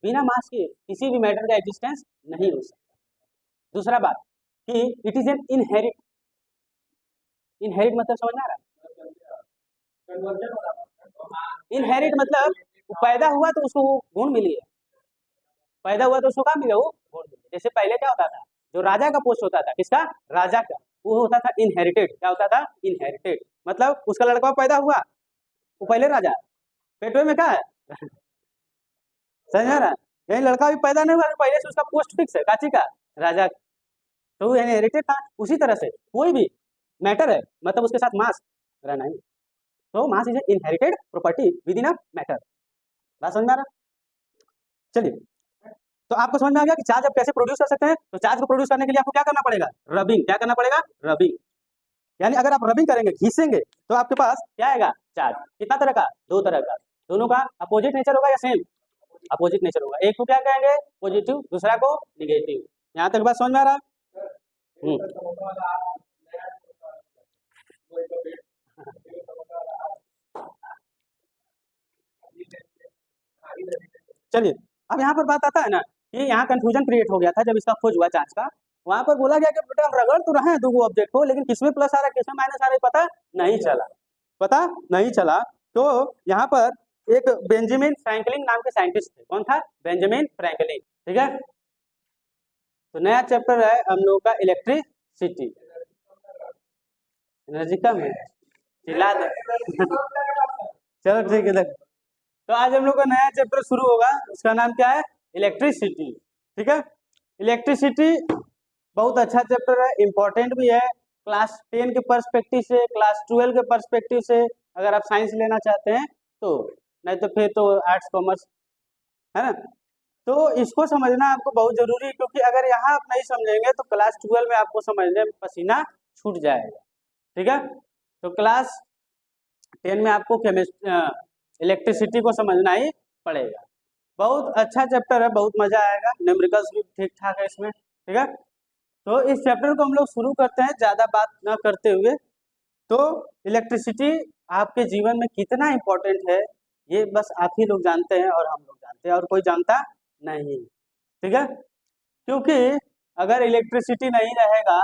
बिना मास के किसी भी मैटर का एग्जिस्टेंस नहीं हो सकता। दूसरा बात कि it is an inherit, inherit मतलब समझ में आ रहा है? इनहेरिट मतलब पैदा हुआ तो उसको गुण मिली है, पैदा हुआ तो उसको क्या मिले, वो गुण मिले। जैसे पहले क्या होता था, जो राजा का पोस्ट होता था, किसका, राजा का, वो होता था इनहेरिटेड। क्या होता था, इनहेरिटेड। मतलब उसका लड़का पैदा हुआ, वो पहले राजा, पेटवे में क्या है समझ रहा है, कहीं लड़का भी पैदा नहीं हुआ तो पहले से उसका पोस्ट फिक्स है, काची का, राजा। तो वो इनहेरिटेड था। उसी तरह से कोई भी मैटर है मतलब उसके साथ मास रहना ही, तो mass is inherited property with in a matter. बात समझ में आ रहा? चलिए, तो आपको समझ में आ गया कि चार्ज आप कैसे प्रोड्यूस कर सकते हैं। तो चार्ज को प्रोड्यूस करने के लिए आपको क्या करना पड़ेगा, रबिंग। क्या करना पड़ेगा, रबिंग। यानी अगर आप रबिंग करेंगे, घिसेंगे, तो आपके पास क्या आएगा, चार्ज। कितना तरह का, दो तरह का। दोनों का अपोजिट नेचर होगा या सेम, अपोजिट नेचर होगा। एक को क्या कहेंगे, पॉजिटिव, दूसरा को निगेटिव। यहाँ तक बात समझ में आ रहा है? चलिए, अब यहाँ पर बात आता है ना कि यहाँ कंफ्यूजन क्रिएट हो गया था जब इसका खोज हुआ चार्ज का। वहां पर बोला गया कि बेटा हम रगड़ तो रहे हैं दो ऑब्जेक्ट को, लेकिन किसमें प्लस आ रहा है किसमें माइनस आ रहा है पता नहीं चला, पता नहीं चला। तो यहाँ पर एक बेंजामिन फ्रैंकलिन नाम के साइंटिस्ट थे। कौन था, बेंजामिन फ्रैंकलिन। ठीक है, तो नया चैप्टर है हम लोगों का इलेक्ट्रिसिटी। एनर्जी कम है, चिल्ला दे चलो ठीक है। तो आज हम लोग का नया चैप्टर शुरू होगा, उसका नाम क्या है, इलेक्ट्रिसिटी। ठीक है, इलेक्ट्रिसिटी बहुत अच्छा चैप्टर है, इंपॉर्टेंट भी है। क्लास 10 के पर्सपेक्टिव से, क्लास 12 के पर्सपेक्टिव से, अगर आप साइंस लेना चाहते हैं तो, नहीं तो फिर तो आर्ट्स कॉमर्स, है ना। तो इसको समझना आपको बहुत जरूरी है, क्योंकि अगर यहाँ आप नहीं समझेंगे तो क्लास 12 में आपको समझने में पसीना छूट जाएगा। ठीक है, तो क्लास 10 में आपको इलेक्ट्रिसिटी को समझना ही पड़ेगा। बहुत अच्छा चैप्टर है, बहुत मजा आएगा, न्यूमेरिकल्स भी ठीक ठाक है इसमें। ठीक है, तो इस चैप्टर को हम लोग शुरू करते हैं ज़्यादा बात न करते हुए। तो इलेक्ट्रिसिटी आपके जीवन में कितना इम्पोर्टेंट है, ये बस आप ही लोग जानते हैं और हम लोग जानते हैं, और कोई जानता नहीं। ठीक है, क्योंकि अगर इलेक्ट्रिसिटी नहीं रहेगा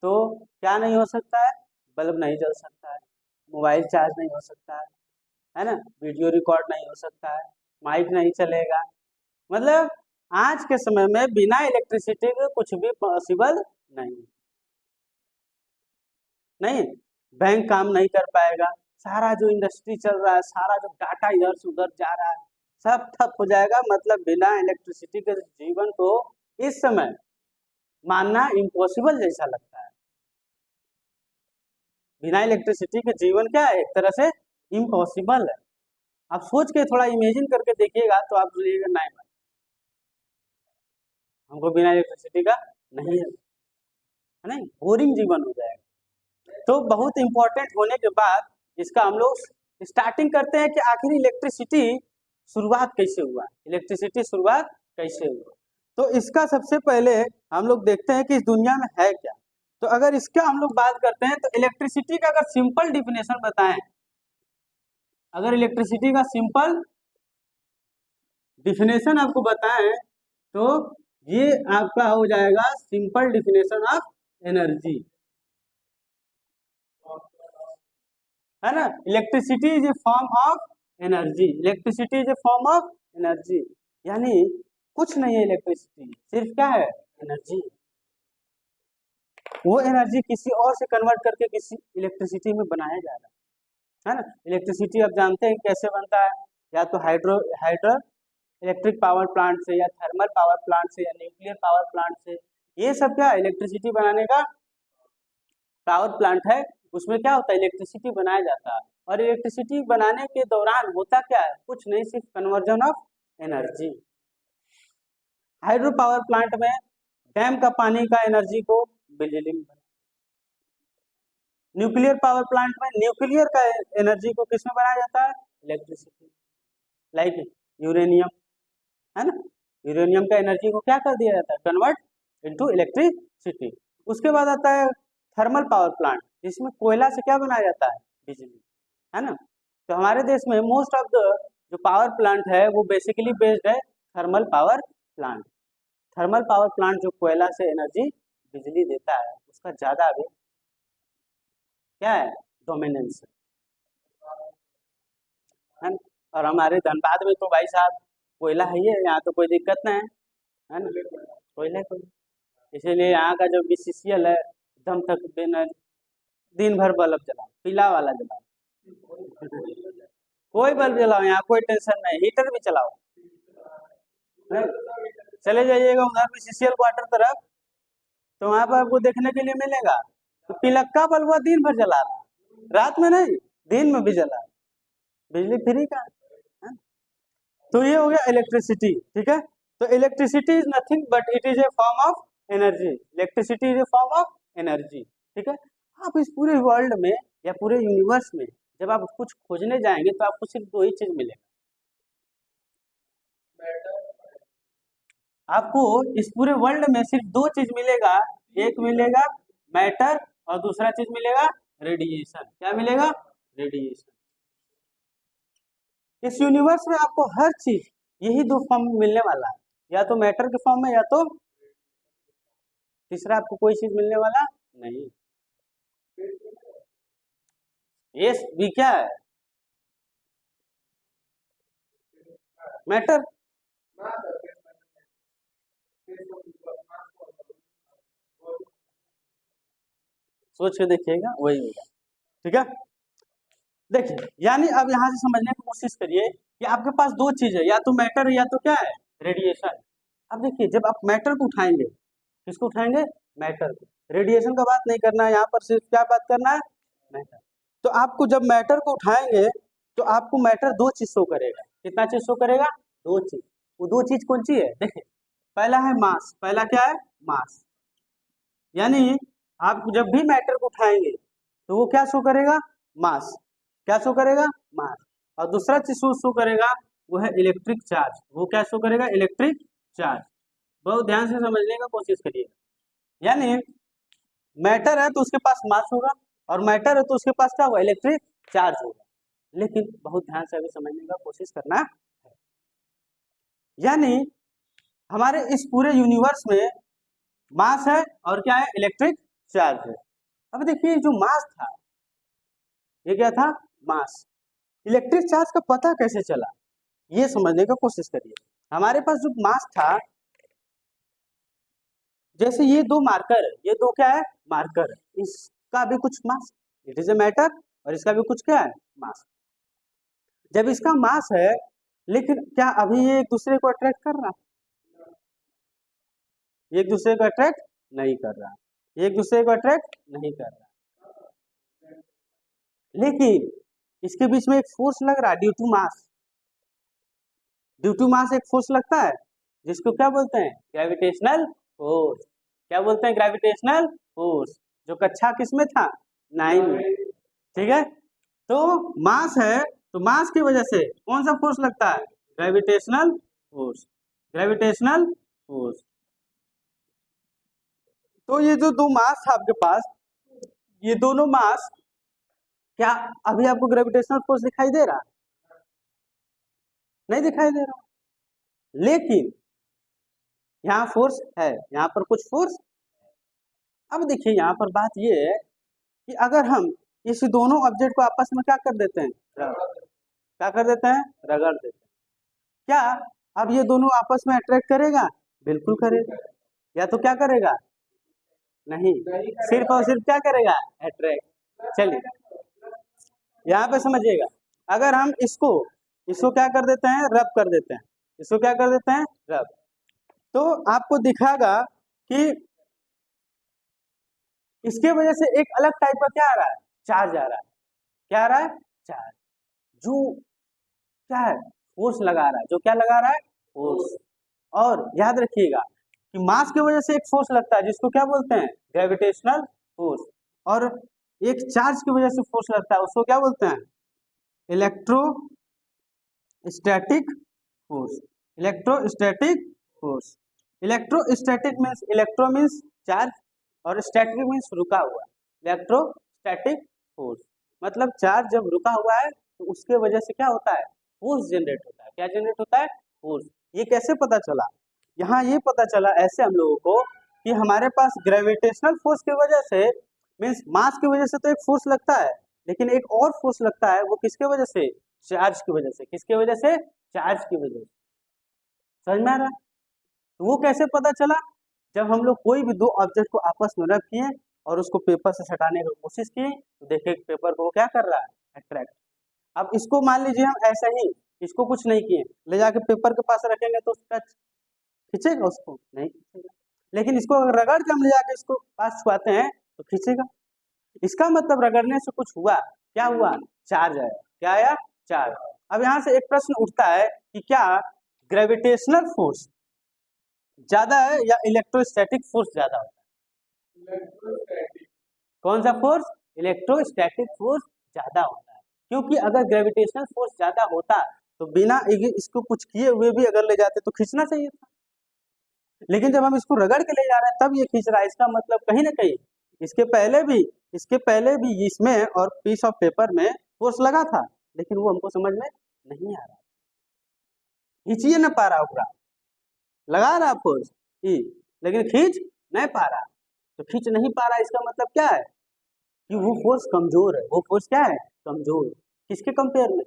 तो क्या नहीं हो सकता है, बल्ब नहीं जल सकता है, मोबाइल चार्ज नहीं हो सकता है ना, वीडियो रिकॉर्ड नहीं हो सकता है, माइक नहीं चलेगा। मतलब आज के समय में बिना इलेक्ट्रिसिटी के कुछ भी पॉसिबल नहीं, नहीं बैंक काम नहीं कर पाएगा, सारा जो इंडस्ट्री चल रहा है, सारा जो डाटा इधर से उधर जा रहा है, सब ठप हो जाएगा। मतलब बिना इलेक्ट्रिसिटी के जीवन को इस समय मानना इम्पॉसिबल जैसा लगता है। बिना इलेक्ट्रिसिटी के जीवन क्या है, एक तरह से इम्पॉसिबल है। आप सोच के थोड़ा इमेजिन करके देखिएगा तो आप बोलिएगा नहीं, हमको बिना इलेक्ट्रिसिटी का नहीं है, नहीं, बोरिंग जीवन हो जाएगा। तो बहुत इंपॉर्टेंट होने के बाद इसका हम लोग स्टार्टिंग करते हैं कि आखिर इलेक्ट्रिसिटी शुरुआत कैसे हुआ, इलेक्ट्रिसिटी शुरुआत कैसे हुआ। तो इसका सबसे पहले हम लोग देखते हैं कि इस दुनिया में है क्या। तो अगर इसका हम लोग बात करते हैं तो इलेक्ट्रिसिटी का अगर सिंपल डिफिनेशन बताएं, अगर इलेक्ट्रिसिटी का सिंपल डिफिनेशन आपको बताएं तो ये आपका हो जाएगा सिंपल डिफिनेशन ऑफ एनर्जी, है ना। Electricity is a form of energy, electricity is a form of energy. यानी कुछ नहीं है इलेक्ट्रिसिटी, सिर्फ क्या है, एनर्जी। वो एनर्जी किसी और से कन्वर्ट करके किसी इलेक्ट्रिसिटी में बनाया जा रहा है ना। इलेक्ट्रिसिटी आप जानते हैं कैसे बनता है, या तो हाइड्रो इलेक्ट्रिक पावर प्लांट से, या थर्मल पावर प्लांट से, या न्यूक्लियर पावर प्लांट से। ये सब क्या इलेक्ट्रिसिटी बनाने का पावर प्लांट है, उसमें क्या होता है, इलेक्ट्रिसिटी बनाया जाता है। और इलेक्ट्रिसिटी बनाने के दौरान होता क्या है, कुछ नहीं, सिर्फ conversion of energy. Hydro power plant में डैम का पानी का एनर्जी को बिजली में, न्यूक्लियर पावर प्लांट में न्यूक्लियर का एनर्जी को किसमें बनाया जाता है, इलेक्ट्रिसिटी। लाइक यूरेनियम, है ना, यूरेनियम का एनर्जी को क्या कर दिया जाता है, कन्वर्ट इनटू इलेक्ट्रिसिटी। उसके बाद आता है थर्मल पावर प्लांट, जिसमें कोयला से क्या बनाया जाता है, बिजली, है ना। तो हमारे देश में मोस्ट ऑफ द जो पावर प्लांट है वो बेसिकली बेस्ड है thermal power plant. Thermal power plant जो कोयला से एनर्जी बिजली देता है उसका ज्यादा अभी क्या है, डोमिनेंस है ना। और हमारे धनबाद में तो भाई साहब कोयला है ही है, यहाँ तो कोई दिक्कत नहीं है ना, कोयला कोई। इसीलिए यहाँ का जो बीसीसीएल है एकदम तक बिना दिन भर बल्ब जलाओ, पीला वाला जलाओ, कोई बल्ब जलाओ, यहाँ कोई टेंशन नहीं, हीटर भी चलाओ। हैं? चले जाइएगा उधर बीसीसीएल क्वार्टर तरफ, तो वहां पर आपको देखने के लिए मिलेगा तो पिलक्का बल्ब दिन भर जला रहा है, रात में नहीं दिन में भी जला रहा है, बिजली फ्री का है? तो ये हो गया इलेक्ट्रिसिटी, ठीक है। तो electricity is nothing but it is a form of energy, electricity is a form of energy, ठीक है। आप इस पूरे वर्ल्ड में या पूरे यूनिवर्स में जब आप कुछ खोजने जाएंगे तो आपको सिर्फ दो ही चीज मिलेगा, आपको इस पूरे वर्ल्ड में सिर्फ दो चीज मिलेगा, एक मिलेगा मैटर और दूसरा चीज मिलेगा रेडिएशन। क्या मिलेगा, रेडिएशन। इस यूनिवर्स में आपको हर चीज यही दो फॉर्म में मिलने वाला है, या तो मैटर के फॉर्म में या तो तीसरा आपको कोई चीज मिलने वाला नहीं। ये भी क्या है, मैटर। सोच के देखिएगा वही होगा, ठीक है। देखिए यानी अब यहाँ से समझने की कोशिश करिए कि आपके पास दो चीज है, या तो मैटर या तो क्या है, रेडिएशन। अब देखिए जब आप मैटर को उठाएंगे, किसको उठाएंगे, मैटर को, रेडिएशन का बात नहीं करना है यहाँ पर, सिर्फ क्या बात करना है, मैटर। तो आपको जब मैटर को उठाएंगे तो आपको मैटर दो चीज शो करेगा, कितना चीज शो करेगा, दो चीज। वो दो चीज कौन सी है, देखिए पहला है मास, पहला क्या है, मास। यानी आप जब भी मैटर को उठाएंगे तो वो क्या शो करेगा, मास। क्या शो करेगा, मास। और दूसरा चीज शो करेगा वो है इलेक्ट्रिक चार्ज, वो क्या शो करेगा, इलेक्ट्रिक चार्ज। बहुत ध्यान से समझने का कोशिश करिए। यानी मैटर है तो उसके पास मास होगा, और मैटर है तो उसके पास क्या होगा, इलेक्ट्रिक चार्ज होगा। लेकिन बहुत ध्यान से अभी समझने का कोशिश करना है। यानी हमारे इस पूरे यूनिवर्स में मास है और क्या है, इलेक्ट्रिक चार्ज है। अब देखिए जो मास था, ये क्या था, मास। इलेक्ट्रिक चार्ज का पता कैसे चला, ये समझने का कोशिश करिए। हमारे पास जो मास था, जैसे ये दो मार्कर है, ये दो क्या है, मार्कर है, इसका भी कुछ मास, इट इज ए मैटर, और इसका भी कुछ क्या है, मास। जब इसका मास है, लेकिन क्या अभी ये एक दूसरे को अट्रैक्ट कर रहा है, एक दूसरे को अट्रैक्ट नहीं कर रहा, एक दूसरे को अट्रैक्ट नहीं कर रहा, लेकिन इसके बीच में एक फोर्स लग रहा है due to mass. Due to mass एक फोर्स लगता है जिसको क्या बोलते हैं, ग्रेविटेशनल फोर्स। क्या बोलते हैं, ग्रेविटेशनल फोर्स, जो कक्षा किसमें था, 9 में, ठीक है। तो मास है तो मास की वजह से कौन सा फोर्स लगता है, ग्रेविटेशनल फोर्स, ग्रेविटेशनल फोर्स। तो ये जो दो मास था आपके पास, ये दोनों मास, क्या अभी आपको ग्रेविटेशनल फोर्स दिखाई दे रहा, नहीं दिखाई दे रहा, लेकिन यहाँ फोर्स है, यहाँ पर कुछ फोर्स। अब देखिए यहाँ पर बात ये है कि अगर हम इस दोनों ऑब्जेक्ट को आपस में क्या कर देते हैं, क्या कर देते हैं, रगड़ देते हैं, क्या अब ये दोनों आपस में अट्रैक्ट करेगा, बिल्कुल करेगा। या तो क्या करेगा, नहीं, सिर्फ और सिर्फ क्या करेगा, अट्रैक्ट। चलिए यहाँ पे समझिएगा, अगर हम इसको इसको क्या कर देते हैं, रब कर देते हैं, इसको क्या कर देते हैं, रब, तो आपको दिखागा कि इसके वजह से एक अलग टाइप का क्या आ रहा है, चार्ज आ रहा है। क्या आ रहा है, चार्ज, जो क्या है, फोर्स लगा रहा है, जो क्या लगा रहा है, फोर्स। और याद रखिएगा कि मास की वजह से एक फोर्स लगता है जिसको क्या बोलते हैं, ग्रेविटेशनल फोर्स, और एक चार्ज की वजह से फोर्स लगता है उसको क्या बोलते हैं, electrostatic force, electrostatic force. Electrostatic means, electro means charge और स्टैटिक मीन्स रुका हुआ, इलेक्ट्रोस्टैटिक फोर्स मतलब चार्ज जब रुका हुआ है तो उसके वजह से क्या होता है, फोर्स जनरेट होता है। क्या जनरेट होता है, फोर्स। ये कैसे पता चला? यहाँ ये पता चला ऐसे हम लोगों को कि हमारे पास ग्रेविटेशनल फोर्स की वजह से, मीन्स मास की वजह से तो एक फोर्स लगता है, लेकिन एक और फोर्स लगता है, वो किसके वजह से? चार्ज की वजह से। किसके वजह से? चार्ज की वजह से। समझ में आ रहा? तो वो कैसे पता चला? जब हम लोग कोई भी दो ऑब्जेक्ट को आपस में रख किए और उसको पेपर से सटाने की कोशिश की, तो देखिए पेपर को क्या कर रहा है? अट्रैक्ट। अब इसको मान लीजिए हम ऐसा ही, इसको कुछ नहीं किए, ले जाके पेपर के पास रखेंगे तो टच खींचेगा उसको? नहीं खींचेगा। लेकिन इसको अगर रगड़ के हम ले जाके इसको पास छुआते हैं तो खींचेगा। इसका मतलब रगड़ने से कुछ हुआ, क्या हुआ? चार्ज आया। क्या आया? चार्ज। अब यहाँ से एक प्रश्न उठता है कि क्या ग्रेविटेशनल फोर्स ज्यादा है या इलेक्ट्रोस्टैटिक फोर्स ज्यादा होता है? कौन सा फोर्स? इलेक्ट्रोस्टैटिक फोर्स ज्यादा होता है। क्योंकि अगर ग्रेविटेशनल फोर्स ज्यादा होता तो बिना इसको कुछ किए हुए भी अगर ले जाते तो खींचना चाहिए था, लेकिन जब हम इसको रगड़ के ले जा रहे हैं तब ये खींच रहा है। इसका मतलब कहीं ना कहीं इसके पहले भी इसमें और पीस ऑफ पेपर में फोर्स लगा था, लेकिन वो हमको समझ में नहीं आ रहा। खींचिए ना पा रहा होगा, लगा रहा फोर्स ई, लेकिन खींच नहीं पा रहा। तो खींच नहीं पा रहा इसका मतलब क्या है? कि वो फोर्स कमजोर है। वो फोर्स क्या है? कमजोर। किसके कंपेयर में?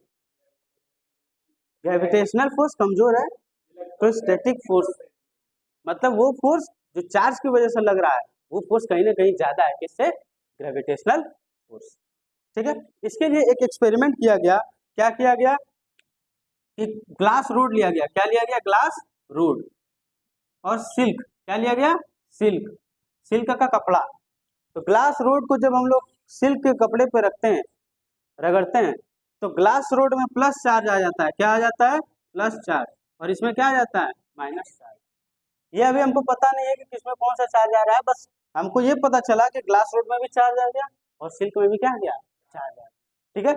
ग्रेविटेशनल फोर्स कमजोर है तो स्टैटिक फोर्स, मतलब वो फोर्स जो चार्ज की वजह से लग रहा है वो फोर्स कहीं ना कहीं ज्यादा है। किससे? Gravitational force. ठीक है। इसके लिए एक एक्सपेरिमेंट किया गया। क्या किया गया? कि ग्लास रोड लिया गया। क्या लिया गया? ग्लास रोड और सिल्क। क्या लिया गया? सिल्क। सिल्क का कपड़ा। तो ग्लास रोड को जब हम लोग सिल्क के कपड़े पे रखते हैं, रगड़ते हैं, तो ग्लास रोड में प्लस चार्ज आ जाता है। क्या आ जाता है? Plus charge. और इसमें क्या आ जाता है? Minus charge. ये अभी हमको पता नहीं है कि किसमें कौन सा चार्ज आ रहा है, बस हमको ये पता चला कि ग्लास रोड में भी चार्ज आ गया और सिल्क में भी क्या आ गया? चार्ज आ गया। ठीक है।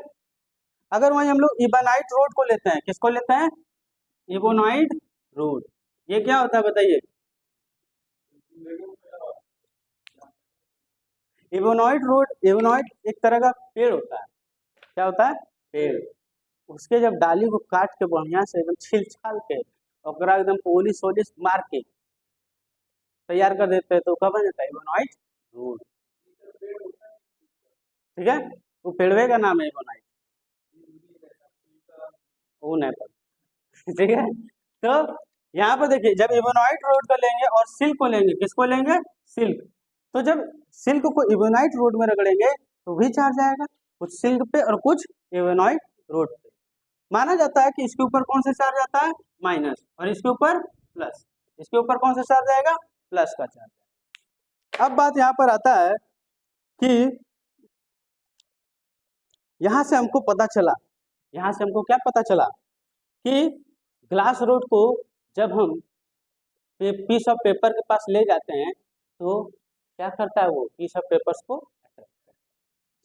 अगर वही हम लोग इबोनाइट रोड को लेते हैं, किसको लेते हैं? Ebonite rod. ये क्या होता है बताइए? इबोनाइट रोड, इबोनाइट एक तरह का पेड़ होता है। क्या होता है? पेड़। उसके जब डाली को काट के बढ़िया से एकदम छिल छाल के और एकदम पोलिश वोलिश मार के तैयार कर देते हैं तो क्या बन जाता है? Ebonite rod. ठीक है। वो पेड़वे का नाम है इबोनाइट। वो नहीं पता। ठीक है। तो यहाँ पर देखिए, जब इबोनाइट रोड को लेंगे और सिल्क को लेंगे, किसको लेंगे? सिल्क। तो जब सिल्क को इबोनाइट रोड में रगड़ेंगे तो भी चार्ज आएगा, कुछ सिल्क पे और कुछ इबोनाइट रोड पे। माना जाता है कि इसके ऊपर कौन सा चार्ज आता है? माइनस। और इसके ऊपर प्लस। इसके ऊपर कौन सा चार्ज आएगा? प्लस का चार्ज। अब बात यहाँ पर आता है कि यहाँ से हमको पता चला, यहाँ से हमको क्या पता चला कि ग्लास रोड को जब हम पीस ऑफ पेपर के पास ले जाते हैं तो क्या करता है? वो पीस ऑफ पेपर्स को अट्रैक्ट करता है।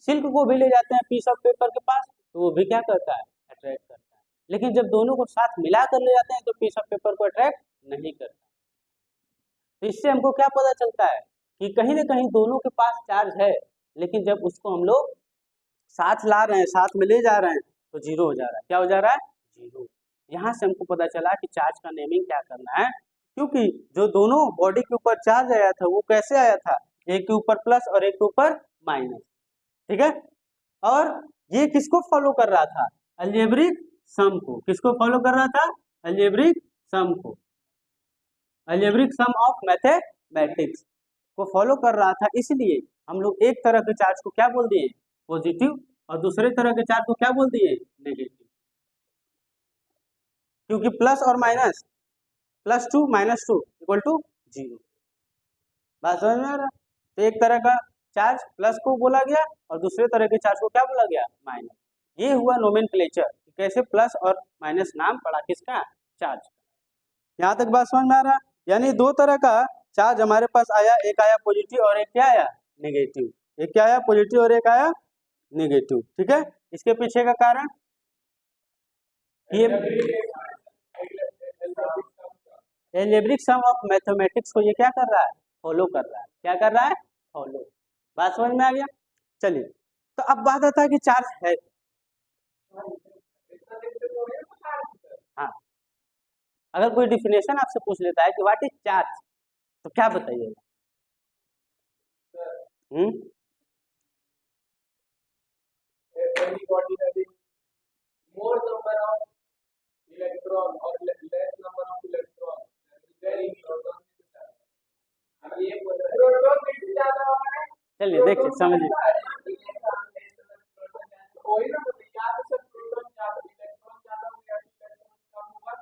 सिल्क को भी ले जाते हैं पीस ऑफ पेपर के पास तो वो भी क्या करता है? अट्रैक्ट करता है। लेकिन जब दोनों को साथ मिला कर ले जाते हैं तो पीस ऑफ पेपर को अट्रैक्ट नहीं करता। तो इससे हमको क्या पता चलता है कि कहीं ना कहीं दोनों के पास चार्ज है, लेकिन जब उसको हम लोग साथ ला रहे हैं, साथ में ले जा रहे हैं तो जीरो हो जा रहा है। क्या हो जा रहा है? जीरो। यहाँ से हमको पता चला कि चार्ज का नेमिंग क्या करना है, क्योंकि जो दोनों बॉडी के ऊपर चार्ज आया था वो कैसे आया था? एक के ऊपर प्लस और एक के ऊपर माइनस। ठीक है। और ये किसको फॉलो कर रहा था? अलजेब्रिक सम को। किसको फॉलो कर रहा था? अलजेब्रिक सम को। अलजेब्रिक सम ऑफ मैथमेटिक्स को फॉलो कर रहा था। इसलिए हम लोग एक तरह के चार्ज को क्या बोल दिए? पॉजिटिव। और दूसरे तरह के चार्ज को क्या बोल दिए? नेगेटिव। क्योंकि प्लस और minus, plus two minus two equal to zero. बात समझ में आ रहा? तो एक तरह का चार्ज प्लस को बोला गया और दूसरे तरह के चार्ज को क्या बोला गया? माइनस। ये हुआ नोमेनक्लेचर, कैसे प्लस और माइनस नाम पड़ा किसका? चार्ज। यहाँ तक बात समझ में आ रहा? यानी दो तरह का चार्ज हमारे पास आया, एक आया पॉजिटिव और एक क्या आया? नेगेटिव। एक क्या आया? पॉजिटिव और एक आया नेगेटिव। ठीक है। इसके पीछे का कारण ये एल्जेब्रिक सम ऑफ मैथमेटिक्स को ये क्या कर रहा है? फॉलो कर रहा है। क्या कर रहा है? फॉलो। बात समझ में आ गया? चलिए, तो अब बात आता है कि चार्ज है। हाँ, अगर कोई डिफिनेशन आपसे पूछ लेता है कि व्हाट इज चार्ज, तो क्या बताइएगा? Body having more number of electron or less number of electron, very proton अब ये प्रोटॉन कितने ज्यादा होगा? चलिए देखिए समझिए। वही ना बोलते यहाँ पे सब प्रोटॉन ज्यादा इलेक्ट्रॉन ज्यादा होगा, इलेक्ट्रॉन कम होगा,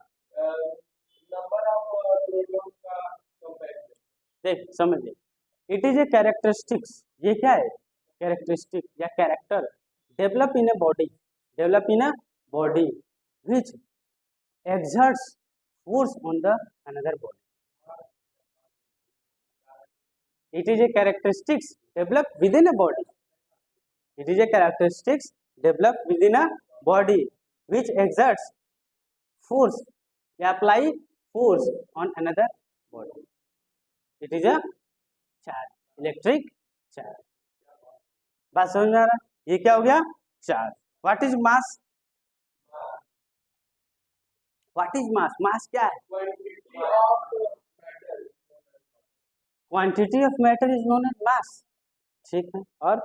नंबर ऑफ प्रोटॉन का कंपैरिजन। देख समझिए, इट इज ए कैरेक्टरिस्टिक्स, ये क्या है? कैरेक्टरिस्टिक या character develop in a body, develop in a body which exerts force on the another body. It is a characteristics developed within a body. It is a characteristics developed within a body which exerts force, apply force on another body. It is a charge, electric charge. बात समझ में आ रहा है? ये क्या हो गया? Charge. What is mass? What is mass? Mass क्या है? Quantity of matter is known as mass. ठीक है. और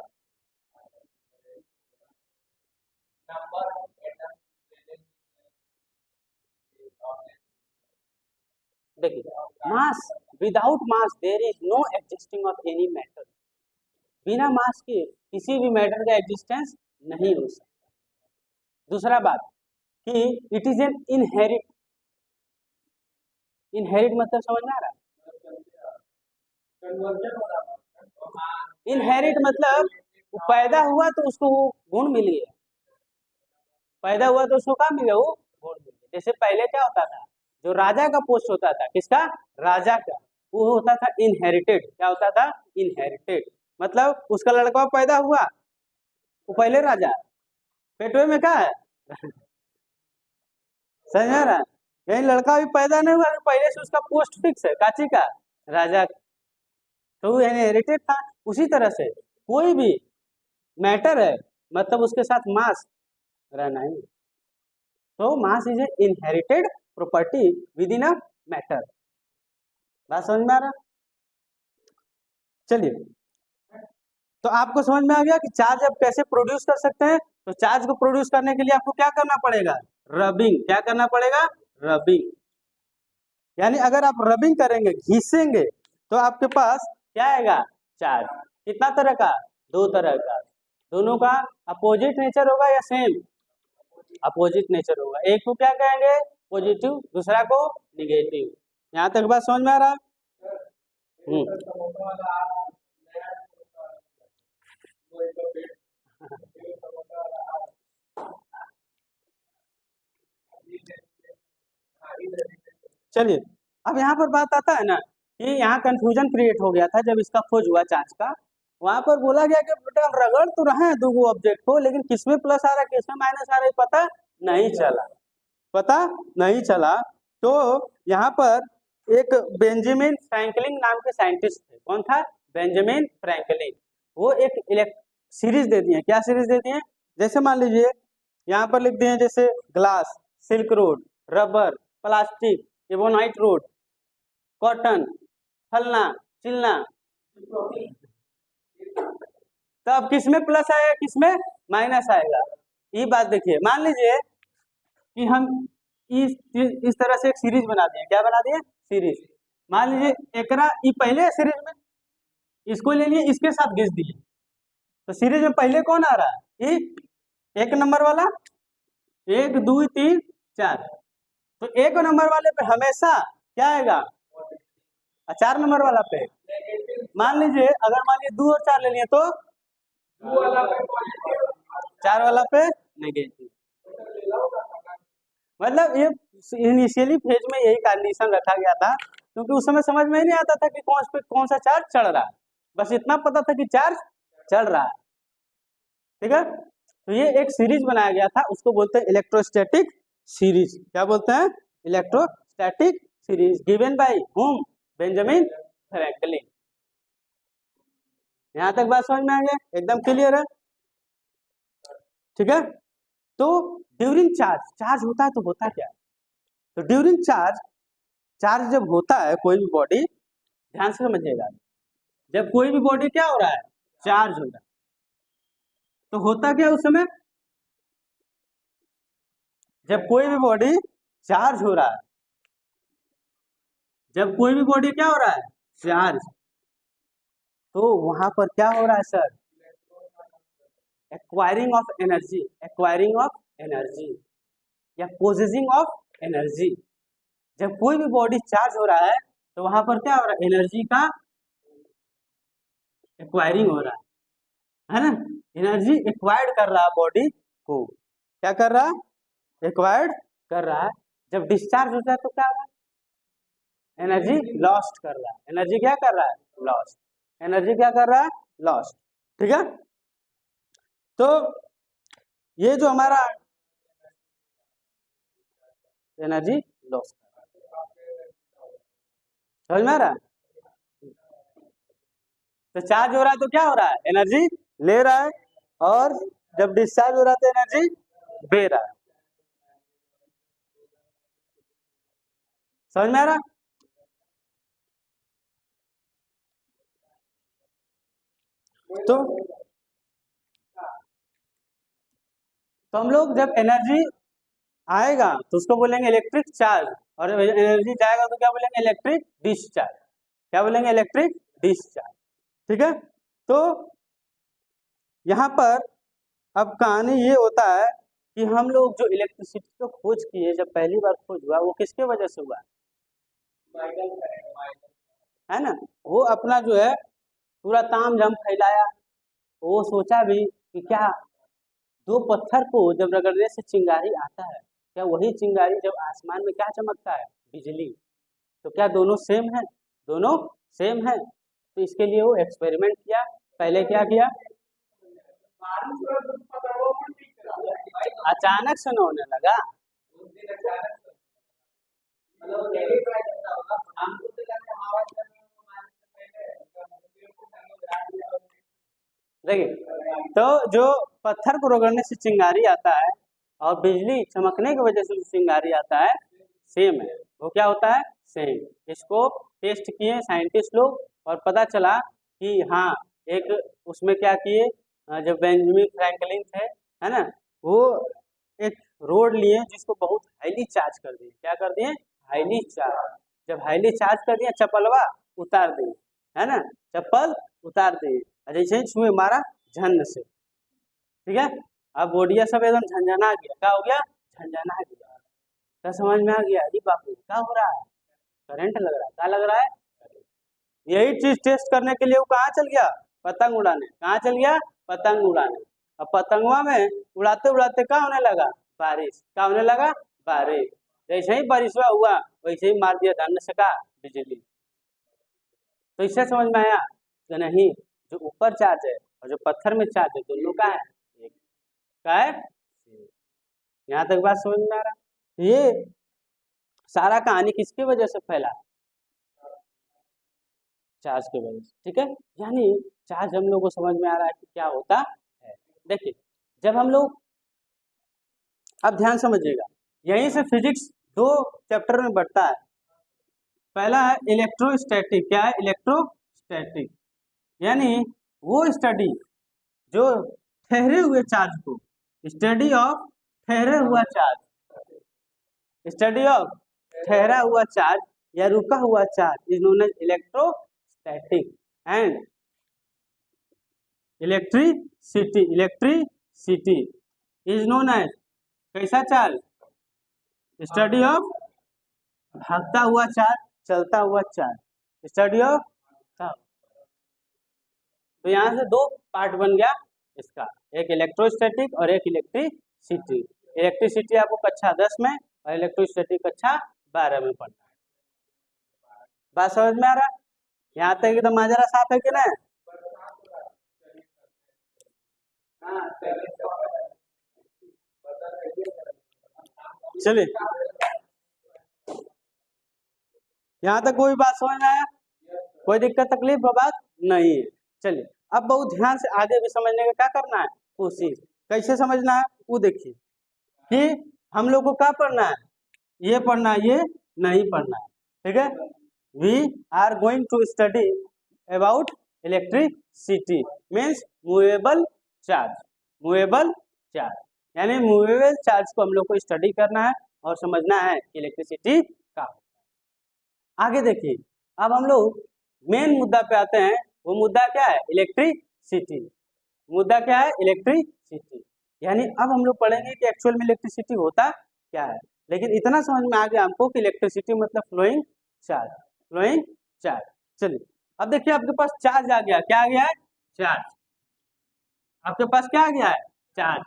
देखिए, mass, without mass there is no existing of any matter. बिना मास के किसी भी मैटर का एग्जिस्टेंस नहीं हो सकता. दूसरा बात कि it is an inherit. Inherit मतलब समझ में आ रहा है? इनहेरिट मतलब पैदा हुआ तो उसको वो गुण मिल गया. पैदा हुआ तो उसको क्या मिले? वो गुण मिल गया. जैसे पहले क्या होता था, जो राजा का पोस्ट होता था, किसका? राजा का. वो होता था इनहेरिटेड. क्या होता था? इनहेरिटेड. मतलब उसका लड़का पैदा हुआ, वो पहले राजा, पेटवे में क्या है? समझ आ रहा है? यही लड़का भी पैदा नहीं हुआ, पहले से उसका पोस्ट फिक्स है, काची का? राजा. तो वो इनहेरिटेड था. उसी तरह से कोई भी मैटर है, मतलब उसके साथ मास रहना है. तो mass is a inherited property with in a matter. बात समझ में आ रहा? चलिए, तो आपको समझ में आ गया कि चार्ज अब कैसे प्रोड्यूस कर सकते हैं. तो चार्ज को प्रोड्यूस करने के लिए आपको क्या करना पड़ेगा? रबिंग. क्या करना पड़ेगा? रबिंग. यानी अगर आप रबिंग करेंगे, घिसेंगे, तो आपके पास क्या आएगा? चार्ज. कितना तरह का? दो तरह का. दोनों का अपोजिट नेचर होगा या सेम? अपोजिट नेचर होगा. एक को क्या कहेंगे? पॉजिटिव, दूसरा को निगेटिव. यहाँ तक बात समझ में आ रहा है? चलिए, अब यहाँ पर बात आता है ना कि यहाँ कंफ्यूजन क्रिएट हो गया था जब इसका खोज हुआ चार्ज का. वहां पर बोला गया कि बेटा रगड़ तो रहे हैं दो ऑब्जेक्ट को, लेकिन किसमें प्लस आ रहा है किसमें माइनस आ रहा है पता नहीं चला. पता नहीं चला. तो यहाँ पर एक बेंजामिन फ्रैंकलिन नाम के साइंटिस्ट थे. कौन था? Benjamin Franklin. वो एक सीरीज दे दिए. क्या सीरीज दे दिए? जैसे मान लीजिए यहाँ पर लिख दिए जैसे glass, silk road, rubber, plastic, ebonite road, cotton, फलना चिलना. तो अब किसमें प्लस आएगा किसमें माइनस आएगा? ये बात देखिए. मान लीजिए कि हम इस तरह से एक सीरीज बना दिए. क्या बना दिए? सीरीज. मान लीजिए एकरा ये पहले सीरीज में इसको ले लिए, इसके साथ घिस दिए. तो सीरीज में पहले कौन आ रहा है? ये एक नंबर वाला, 1 2 3 4. तो एक नंबर वाले पे हमेशा क्या आएगा? 4 नंबर वाला पे. मान लीजिए अगर मान लीजिए 2 और 4 ले लिए तो 4 वाला पे नेगेटिव. मतलब ये इनिशियली फेज में यही कंडीशन रखा गया था, क्योंकि उस समय समझ में ही नहीं आता था कि कौन सा चार्ज चढ़ रहा है. बस इतना पता था कि चार्ज चढ़ रहा है. ठीक है. तो ये एक सीरीज बनाया गया था, उसको बोलते हैं इलेक्ट्रोस्टैटिक सीरीज. क्या बोलते हैं? Electrostatic series. Given by whom? Benjamin Franklin. यहाँ तक बात समझ में आ गया? एकदम क्लियर है? ठीक है. तो ड्यूरिंग चार्ज, चार्ज होता है तो होता क्या? तो ड्यूरिंग चार्ज चार्ज जब होता है कोई भी बॉडी, ध्यान से समझिएगा, जब कोई भी बॉडी क्या हो रहा है, चार्ज हो रहा है, तो होता क्या उस समय, जब कोई भी बॉडी चार्ज हो रहा है, जब कोई भी बॉडी क्या हो रहा है, चार्ज, तो वहां पर क्या हो रहा है sir, acquiring of energy, acquiring of energy या पोजेसिंग ऑफ एनर्जी। जब कोई भी बॉडी चार्ज हो रहा है तो वहां पर क्या हो रहा है, एनर्जी का एक्वायरिंग हो रहा है ना, एनर्जी एक्वायर्ड कर रहा है बॉडी को, क्या कर रहा है, एक्वायर्ड कर रहा है। जब डिस्चार्ज होता है तो क्या हो रहा है, एनर्जी लॉस्ट कर रहा है, एनर्जी क्या कर रहा है, लॉस्ट, एनर्जी क्या कर रहा है, लॉस्ट। ठीक है, तो ये जो हमारा एनर्जी लॉस, समझ में आ रहा है, तो चार्ज हो रहा है तो क्या हो रहा है, एनर्जी ले रहा है, और जब डिस्चार्ज हो रहा है तो एनर्जी दे रहा है। समझ में आ रहा है? तो हम लोग जब एनर्जी आएगा तो उसको बोलेंगे इलेक्ट्रिक चार्ज, और एनर्जी जाएगा तो क्या बोलेंगे, इलेक्ट्रिक डिस्चार्ज, क्या बोलेंगे, इलेक्ट्रिक डिस्चार्ज। ठीक है, तो यहाँ पर अब कहानी ये होता है कि हम लोग जो इलेक्ट्रिसिटी को खोज किए, जब पहली बार खोज हुआ वो किसके वजह से हुआ, है ना, वो अपना जो है पूरा ताम झाम फैलाया, वो सोचा भी कि क्या दो पत्थर को जब रगड़ने से चिंगारी आता है, क्या वही चिंगारी जब आसमान में क्या चमकता है, बिजली, तो क्या दोनों सेम है, दोनों सेम है। तो इसके लिए वो एक्सपेरिमेंट किया, पहले क्या किया, अचानक से न होने लगा, देखिए, तो जो पत्थर को रगड़ने से चिंगारी आता है और बिजली चमकने की वजह से जो चिंगारी आता है, सेम है, वो क्या होता है, सेम। इसको टेस्ट किए साइंटिस्ट लोग और पता चला कि हाँ, एक उसमें क्या किए, जब बेंजामिन फ्रैंकलिन थे, है ना, वो एक रोड लिए जिसको बहुत हाईली चार्ज कर दिए, क्या कर दिए, हाईली चार्ज, जब हाईली चार्ज कर दिया चप्पलवा उतार दिए, है ना, चप्पल उतार दिए, जैसे ही छुए मारा झन से, ठीक है, अब बोडिया सब एकदम झंझना गया, क्या हो गया, झंझना गया, क्या समझ में आ गया, अरे बाप रे क्या हो रहा है, करंट लग रहा है, क्या लग रहा है, यही चीज टेस्ट करने के लिए वो कहाँ चल गया, पतंग उड़ाने, कहाँ चल गया, पतंग उड़ाने। अब पतंगवा में उड़ाते उड़ाते क्या होने लगा, बारिश, क्या होने लगा, बारिश, जैसे ही बारिशवा हुआ वैसे ही मार दिया धन से का बिजली। तो इससे समझ में आया कि नहीं, जो ऊपर चार्ज है और जो पत्थर में चार्ज है दोनों का है, एक का है। यहाँ तक बात समझ में आ रहा, ये सारा कहानी किसकी वजह से फैला, चार्ज की वजह से। ठीक है, यानी चार्ज हम लोग को समझ में आ रहा है कि क्या होता है। देखिए, जब हम लोग, अब ध्यान समझिएगा, यहीं से फिजिक्स दो चैप्टर में बढ़ता है। पहला है इलेक्ट्रोस्टैटिक, क्या है, इलेक्ट्रोस्टैटिक, यानी वो स्टडी जो ठहरे हुए चार्ज को, स्टडी ऑफ ठहरे हुआ चार्ज, स्टडी ऑफ ठहरा हुआ चार्ज या रुका हुआ charge is known as electrostatic and electricity, electricity is known as कैसा चार्ज, स्टडी ऑफ भागता हुआ चार्ज, चलता हुआ चार्ज, स्टडी ऑफ। तो यहाँ से दो पार्ट बन गया इसका, एक इलेक्ट्रोस्टैटिक और एक इलेक्ट्रिसिटी। इलेक्ट्रिसिटी आपको कक्षा 10 में और इलेक्ट्रोस्टैटिक कक्षा 12 में पढ़ना है। बात समझ में आ रहा है, यहाँ तक एकदम माजरा साफ है कि नहीं, चलिए यहाँ तक कोई बात समझ में आया, कोई दिक्कत तकलीफ बात नहीं है। चलिए अब बहुत ध्यान से आगे भी समझने का क्या करना है, कोशिश कैसे समझना है वो देखिए, कि हम लोग को क्या पढ़ना है, ये पढ़ना है, ये नहीं पढ़ना है। ठीक है, we are going to study about electricity means movable charge, movable charge यानी मूवेबल चार्ज को हम लोग को स्टडी करना है और समझना है कि इलेक्ट्रिसिटी का। आगे देखिए, अब हम लोग मेन मुद्दा पे आते हैं। वो मुद्दा क्या है? इलेक्ट्रिसिटी। मुद्दा क्या है? इलेक्ट्रिसिटी। यानी अब हम लोग पढ़ेंगे कि एक्चुअल में इलेक्ट्रिसिटी होता क्या है। लेकिन इतना समझ में आ गया हमको कि इलेक्ट्रिसिटी मतलब फ्लोइंग चार्ज, फ्लोइंग चार्ज। चलिए अब देखिए, आपके पास चार्ज आ गया। क्या आ गया है? चार्ज। आपके पास क्या आ गया है? चार्ज।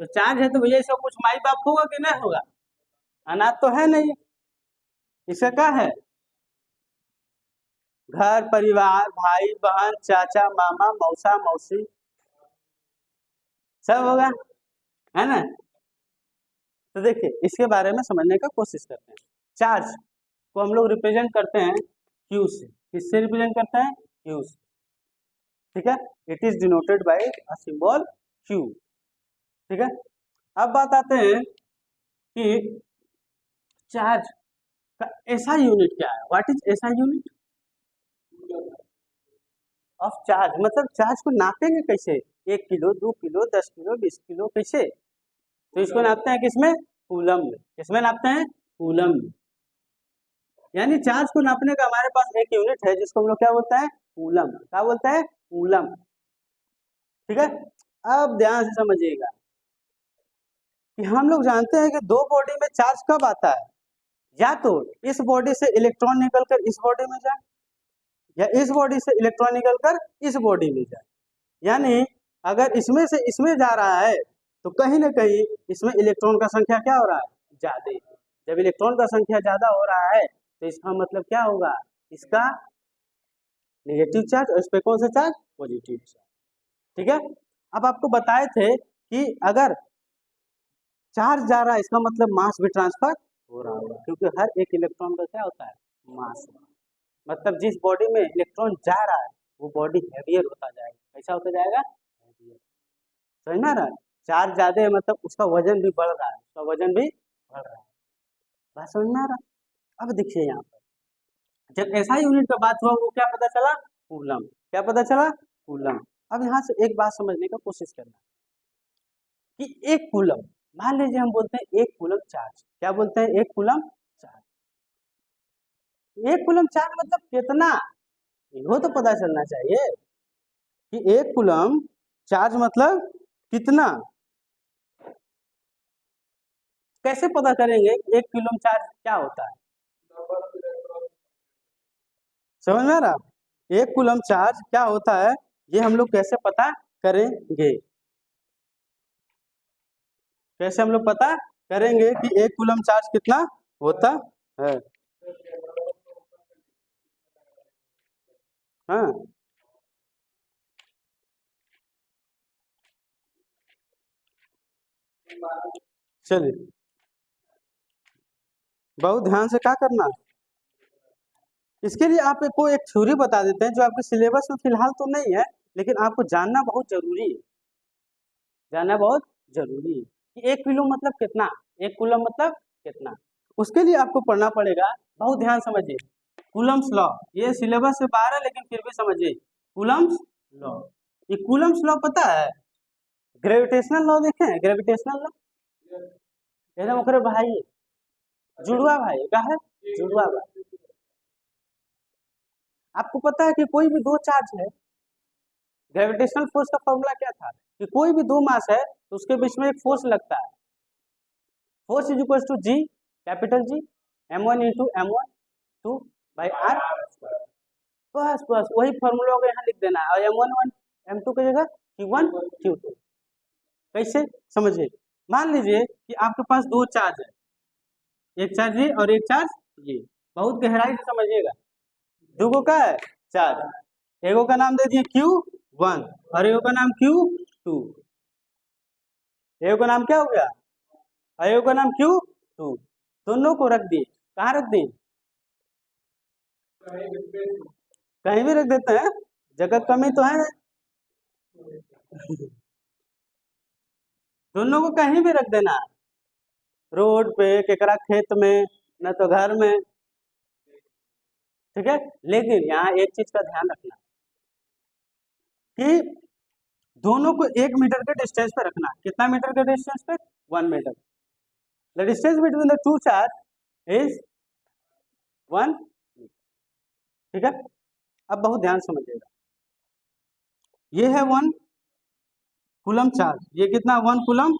तो चार्ज है तो भैया इसका कुछ माई बाप होगा कि नहीं होगा? अनाज तो है नहीं। इसका क्या है? घर परिवार, भाई बहन, चाचा मामा, मौसा मौसी, सब होगा, है ना। तो देखिए इसके बारे में समझने का कोशिश करते हैं। चार्ज को हम लोग रिप्रेजेंट करते हैं क्यू से। किससे रिप्रेजेंट करते हैं? क्यू से। ठीक है, it is denoted by a symbol Q. ठीक है, अब बात आते हैं कि चार्ज का ऐसा यूनिट क्या है? व्हाट इज ऐसा यूनिट ऑफ चार्ज? मतलब चार्ज को नापेंगे कैसे? 1 किलो, 2 किलो, 10 किलो, 20 किलो, कैसे? तो इसको नापते हैं किसमें? कूलम में। किसमें नापते हैं? कूलम में। यानी चार्ज को नापने का हमारे पास एक यूनिट है जिसको हम लोग क्या बोलते हैं? कूलम। क्या बोलते हैं? कूलम। ठीक है, अब ध्यान से समझिएगा कि हम लोग जानते हैं कि दो बॉडी में चार्ज कब आता है? या तो इस बॉडी से इलेक्ट्रॉन निकलकर इस बॉडी में जाए, या इस बॉडी से इलेक्ट्रॉन निकलकर इस बॉडी में जाए। यानी अगर इसमें से इसमें जा रहा है तो कहीं ना कहीं इसमें इलेक्ट्रॉन का संख्या क्या हो रहा है? ज्यादा। जब इलेक्ट्रॉन का संख्या ज्यादा हो रहा है तो इसका मतलब क्या होगा? इसका नेगेटिव चार्ज, और इस पे कौन सा चार्ज? Positive charge. ठीक है, अब आपको बताए थे कि अगर चार्ज जा रहा है इसका मतलब मास भी ट्रांसफर हो रहा होगा, क्योंकि हर एक इलेक्ट्रॉन का क्या होता है? मास। मतलब जिस बॉडी में इलेक्ट्रॉन जा रहा है वो बॉडी हैवियर होता जाएगा। कैसा होता जाएगा? हैवियर। समझ में आ रहा है? चार्ज ज्यादा है मतलब उसका वजन भी बढ़ रहा है, उसका वजन भी बढ़ रहा है। बात समझ में आ रहा है? अब देखिए यहाँ पर जब ऐसा यूनिट का बात हुआ वो क्या पता चला? कूलम। क्या पता चला? कूलम। अब यहाँ से एक बात समझने का कोशिश करना कि एक कूलम, मान लीजिए हम बोलते हैं एक कूलम चार्ज। क्या बोलते हैं? एक कूलम चार्ज। एक कूलम चार्ज मतलब कितना? इनको तो पता चलना चाहिए कि एक कूलम चार्ज मतलब कितना। कैसे पता करेंगे एक कूलम चार्ज क्या होता है? समझ में आ रहा? एक कूलम चार्ज क्या होता है ये हम लोग कैसे पता करेंगे? कैसे हम लोग पता करेंगे कि एक कूलम चार्ज कितना होता है? हाँ, चलिए बहुत ध्यान से क्या करना है। इसके लिए आपको एक थ्योरी बता देते हैं जो आपके सिलेबस में फिलहाल तो नहीं है, लेकिन आपको जानना बहुत जरूरी है। जानना बहुत जरूरी है कि एक किलो मतलब कितना, एक कूलम मतलब कितना। उसके लिए आपको पढ़ना पड़ेगा। बहुत ध्यान समझिए, कूलम्स लॉ। ये सिलेबस से बाहर है लेकिन फिर भी समझिए, कूलम्स लॉ। ये कूलम्स लॉ पता है? ग्रेविटेशनल लॉ देखे हैं? ग्रेविटेशनल लॉ एकदम ओकरे भाई, जुड़वा भाई का है, जुड़वा भाई। आपको पता है कि कोई भी दो चार्ज है, ग्रेविटेशनल फोर्स का फॉर्मूला क्या था? कि कोई भी दो मास है तो उसके बीच में एक फोर्स लगता है। Force is equal to G, capital G, m1 into m1 2 by R. बस बस वही फॉर्मूला को यहाँ लिख देना है, और m1 m2 की जगह q1 q2। कैसे? समझिए, मान लीजिए कि आपके पास दो चार्ज है, एक चार्ज ये और एक चार्ज ये। बहुत गहराई से समझिएगा। दो का है चार्ज, एगो का नाम दे दिए q1 और एगो का नाम q2। एगो का नाम क्या हो गया? और एगो का नाम q2। दोनों को रख दिए, कहाँ रख दिए? कहीं भी रख देते हैं, जगह कमी तो है। दोनों को कहीं भी रख देना, रोड पे, केकरा खेत में, न तो घर में। ठीक है। लेकिन यहाँ एक चीज का ध्यान रखना कि दोनों को 1 मीटर के डिस्टेंस पे रखना। कितना मीटर के डिस्टेंस पे? 1 metre. The distance between the two charge is 1। ठीक है। अब बहुत ध्यान समझिएगा, ये है 1 कूलम चार्ज, ये कितना? 1 कूलम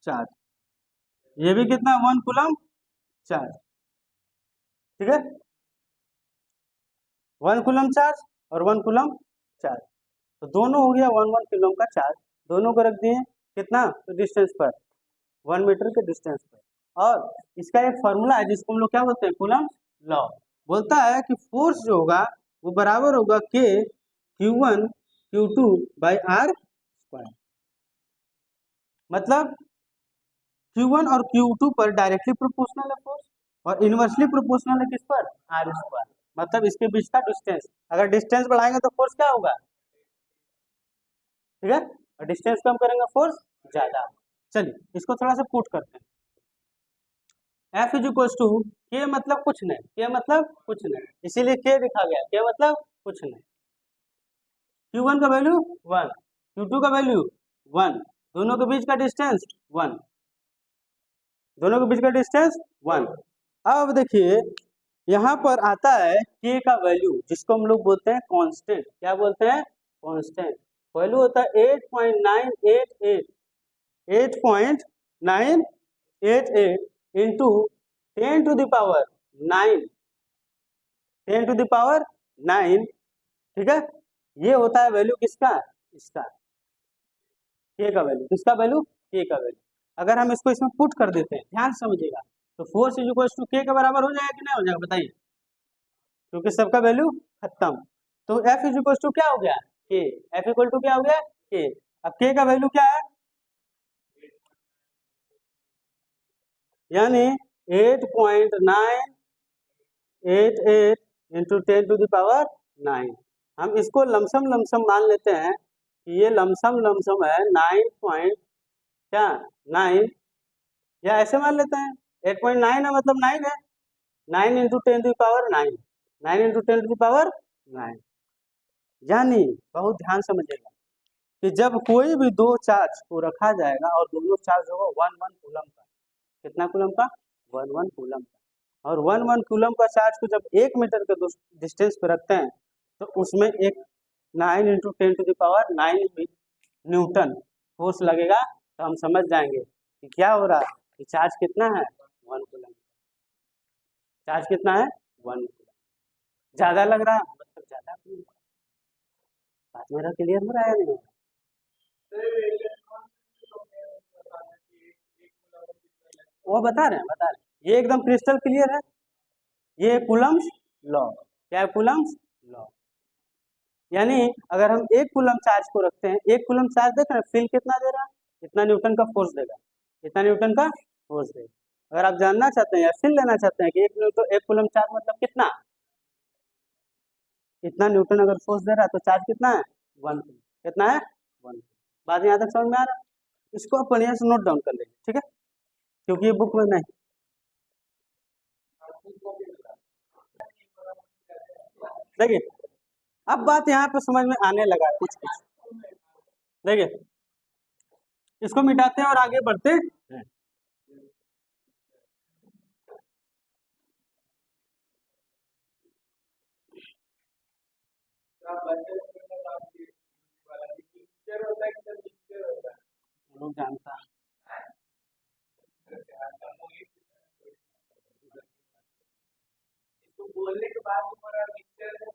चार्ज, ये भी कितना? 1 कूलम चार्ज। ठीक है, 1 कूलम चार्ज और 1 कूलम चार्ज, तो दोनों हो गया 1 कूलम का चार्ज। दोनों को रख दिए कितना? तो डिस्टेंस पर, 1 मीटर के डिस्टेंस पर। और इसका एक फॉर्मूला है जिसको हम लोग क्या बोलते हैं? Coulomb law. बोलता है कि फोर्स जो होगा वो बराबर होगा K Q1 Q2 by R square. मतलब Q1 और Q2 पर डायरेक्टली प्रोपोर्शनल है फोर्स, और इनवर्सली प्रोपोर्शनल है किस पर? R square. मतलब इसके बीच का डिस्टेंस, अगर डिस्टेंस बढ़ाएंगे तो फोर्स क्या होगा? ठीक है, और डिस्टेंस कम करेंगे फोर्स ज्यादा। चलिए इसको थोड़ा सा पुट करते हैं। F is equal to K मतलब कुछ नहीं, K मतलब कुछ नहीं, इसीलिए K लिखा गया। K मतलब कुछ नहीं। Q1 का वैल्यू 1, Q2 का वैल्यू 1, दोनों के बीच का डिस्टेंस 1, दोनों के बीच का डिस्टेंस 1। अब देखिए यहाँ पर आता है K का वैल्यू, जिसको हम लोग बोलते हैं कांस्टेंट। क्या बोलते हैं? कांस्टेंट। वैल्यू होता है 8.988, 8.988 into 10 to the power 9, 10 to the power 9। ठीक है, ये होता है वैल्यू किसका? इसका, K का वैल्यू। किसका वैल्यू? K का वैल्यू। अगर हम इसको इसमें पुट कर देते हैं, ध्यान से समझिएगा, तो force is equal to K के बराबर हो जाएगा कि नहीं हो जाएगा? बताइए, क्योंकि सबका वैल्यू खत्म। तो F इज इक्वल टू क्या हो गया? K। F इक्वल टू क्या हो गया? K। अब K का वैल्यू क्या है? यानी 8.988 इंटू 10 टू द पावर 9। हम इसको लमसम लमसम मान लेते हैं कि ये लमसम लमसम है 9 पॉइंट क्या 9, या ऐसे मान लेते हैं 8.9 है मतलब 9 है, 9 into 10 to the power 9, 9 into 10 to the power 9। यानी बहुत ध्यान समझिएगा कि जब कोई भी दो चार्ज को रखा जाएगा और दोनों चार्ज होगा 1 कूलम का। कितना कूलम का? 1 कूलम का। और 1 कूलम का चार्ज को जब 1 मीटर के डिस्टेंस पे रखते हैं तो उसमें एक 9 into 10 to the power 9 newton force लगेगा। तो हम समझ जाएंगे कि क्या हो रहा है, कि चार्ज कितना है? 1 कूलम। चार्ज कितना है? 1 कूलम। ज्यादा लग रहा है मतलब ज्यादा कूलम। बात मेरा क्लियर हो रहा है नहीं? वो बता रहे हैं, ये एकदम क्रिस्टल क्लियर है। ये कूलम्स लॉ। क्या है? Coulomb's law. यानी अगर हम 1 कूलम चार्ज को रखते हैं, 1 कूलम चार्ज देख रहे हैं, फील कितना दे रहा है? इतना न्यूटन का फोर्स देगा, इतना न्यूटन का फोर्स देगा। अगर आप जानना चाहते हैं या फील लेना चाहते हैं कि 1 कूलम चार्ज मतलब कितना, इतना न्यूटन अगर फोर्स दे रहा है तो चार्ज कितना है? 1। कितना है? 1। बात यहाँ तक समझ में आ रहा है? इसको आप बढ़िया से नोट डाउन कर लीजिए, ठीक है, क्योंकि ये बुक में नहीं। देखिए अब बात यहाँ पे समझ में आने लगा कुछ कुछ। देखिए इसको मिटाते हैं और आगे बढ़ते हैं। लोग जानता है।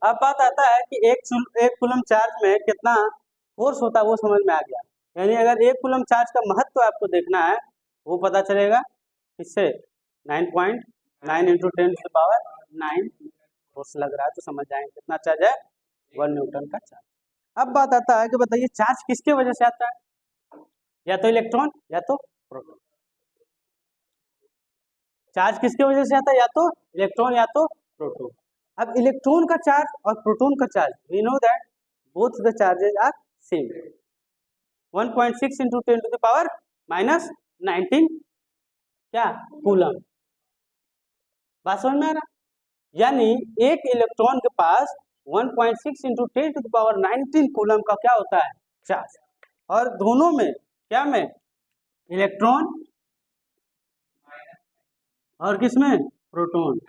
अब बात आता है कि एक कूलम चार्ज में कितना फोर्स होता है, वो समझ में आ गया। यानी अगर 1 कूलम चार्ज का महत्व आपको देखना है, वो पता चलेगा किससे? 9.9 into 10 to the power 9 force लग रहा है, तो समझ जाएंगे कितना चार्ज है? 1 न्यूटन का चार्ज। अब बात आता है कि बताइए चार्ज किसके वजह से आता है? या तो इलेक्ट्रॉन या तो प्रोटॉन। चार्ज किसके वजह से आता है? या तो इलेक्ट्रॉन या तो प्रोटॉन। अब इलेक्ट्रॉन का चार्ज और प्रोटॉन का charge, we know that both the charges are same. 1.6 into 10 to the power -19 क्या कूलम। बात समझ में आ रहा? यानी एक इलेक्ट्रॉन के पास 1.6 इंटू 10⁻19 कूलम का क्या होता है, चार्ज। और दोनों में क्या में, इलेक्ट्रॉन और किसमें, प्रोटॉन।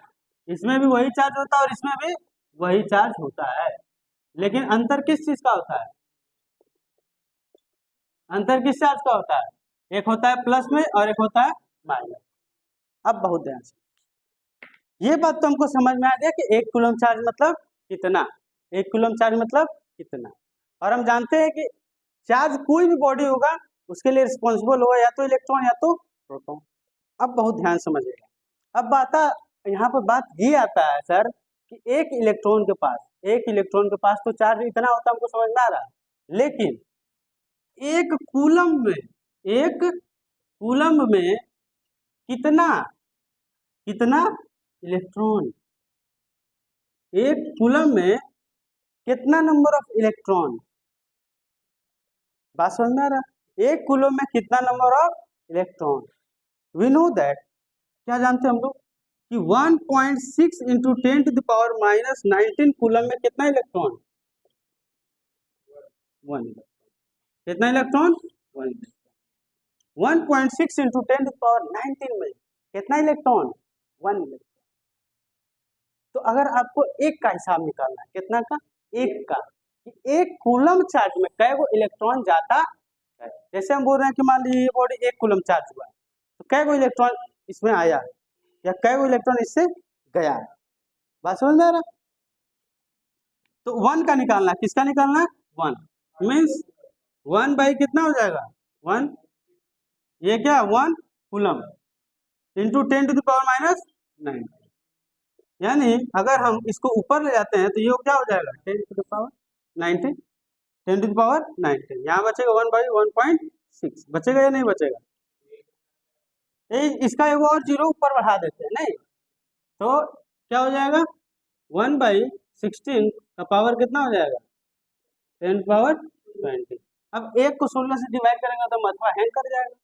इसमें भी वही चार्ज होता है और इसमें भी वही चार्ज होता है, लेकिन अंतर किस चीज का होता है, अंतर किस चार्ज का होता है, एक होता है प्लस में और एक होता है माइनस। अब बहुत ध्यान से ये बात तो हमको समझ में आ गया कि एक कूलम चार्ज मतलब कितना, एक कूलम चार्ज मतलब कितना। और हम जानते हैं कि चार्ज कोई भी बॉडी होगा उसके लिए रिस्पॉन्सिबल होगा या तो इलेक्ट्रॉन या तो प्रोटॉन। अब बहुत ध्यान समझिएगा। अब यहाँ पर बात ये आता है सर कि एक इलेक्ट्रॉन के पास तो चार्ज इतना होता है, हमको समझ में आ रहा है, लेकिन एक कूलम में कितना इलेक्ट्रॉन, एक कूलम में कितना नंबर ऑफ इलेक्ट्रॉन, बात समझ में आ रहा है, एक कूलम में कितना number of electron. We know that, क्या जानते हैं हम लोग कि 1.6 इंटू 10⁻⁻19 कूलम में कितना इलेक्ट्रॉन, 1 इलेक्ट्रॉन। कितना इलेक्ट्रॉन, 1 इलेक्ट्रॉन। 1.6 इंटू 10⁻19 में कितना इलेक्ट्रॉन, 1 इलेक्ट्रॉन। तो अगर आपको एक का हिसाब निकालना है, कितना का, एक का, कि एक कूलम चार्ज में कै गो इलेक्ट्रॉन जाता है। जैसे हम बोल रहे हैं कि मान लीजिए ये बॉडी एक कूलम चार्ज हुआ है, तो कै गो इलेक्ट्रॉन इसमें आया या कै गो इलेक्ट्रॉन इससे गया, बात समझ में आ रहा। तो 1 का निकालना है, किसका निकालना है, 1 मीन्स 1 बाई कितना हो जाएगा, 1, ये क्या 1 कूलम इंटू 10⁻⁻⁹। यानी अगर हम इसको ऊपर ले जाते हैं तो ये क्या हो जाएगा, 10⁻⁹, 10⁻⁹। यहाँ बचेगा 1/1.6, बचेगा या नहीं बचेगा, इसका एक और जीरो ऊपर बढ़ा देते हैं, नहीं तो क्या हो जाएगा, 1/16 का पावर कितना हो जाएगा, 10⁻20। अब एक को 16 से डिवाइड करेंगे तो मथुआ हैंग कर जाएगा,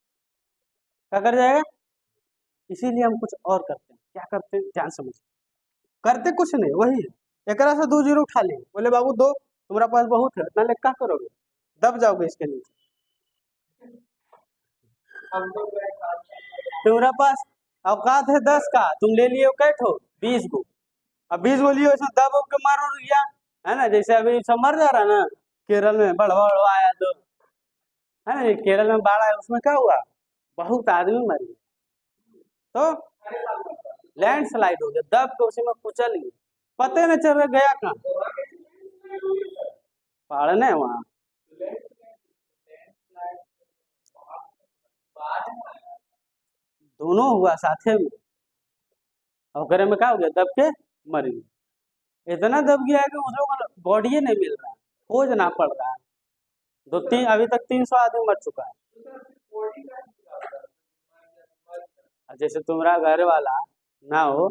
क्या कर जाएगा। इसीलिए हम कुछ और करते हैं, क्या करते हैं ध्यान समझिए, करते कुछ नहीं, वही है एक से 2 जीरो उठा लिए, बोले बाबू दो तुम्हारा पास बहुत है, इतना ले क्या करोगे, दब जाओगे इसके नीचे। तुम्हारा पास औकात है 10 का, तुम ले लिए कै ठो 20 को, अब 20 को लिए उसमें दब के मार उड़ गया, है ना। जैसे अभी सब मर जा रहा है ना, केरल में बाढ़ आया तो, है ना, केरल में बाढ़ आया उसमें क्या हुआ, बहुत आदमी मर गए, तो लैंडस्लाइड हो गया, दब के उसी में कुचल गया, पते न चल रहा गया कहाँ, पहाड़ ने वहाँ दोनों हुआ साथे में, और घरे में क्या हो गया, दब के मर गया। इतना दब गया है कि उस लोगों को बॉडी नहीं मिल रहा है, खोजना पड़ रहा है, अभी तक 300 आदमी मर चुका है। जैसे तुम्हारा घर वाला ना हो,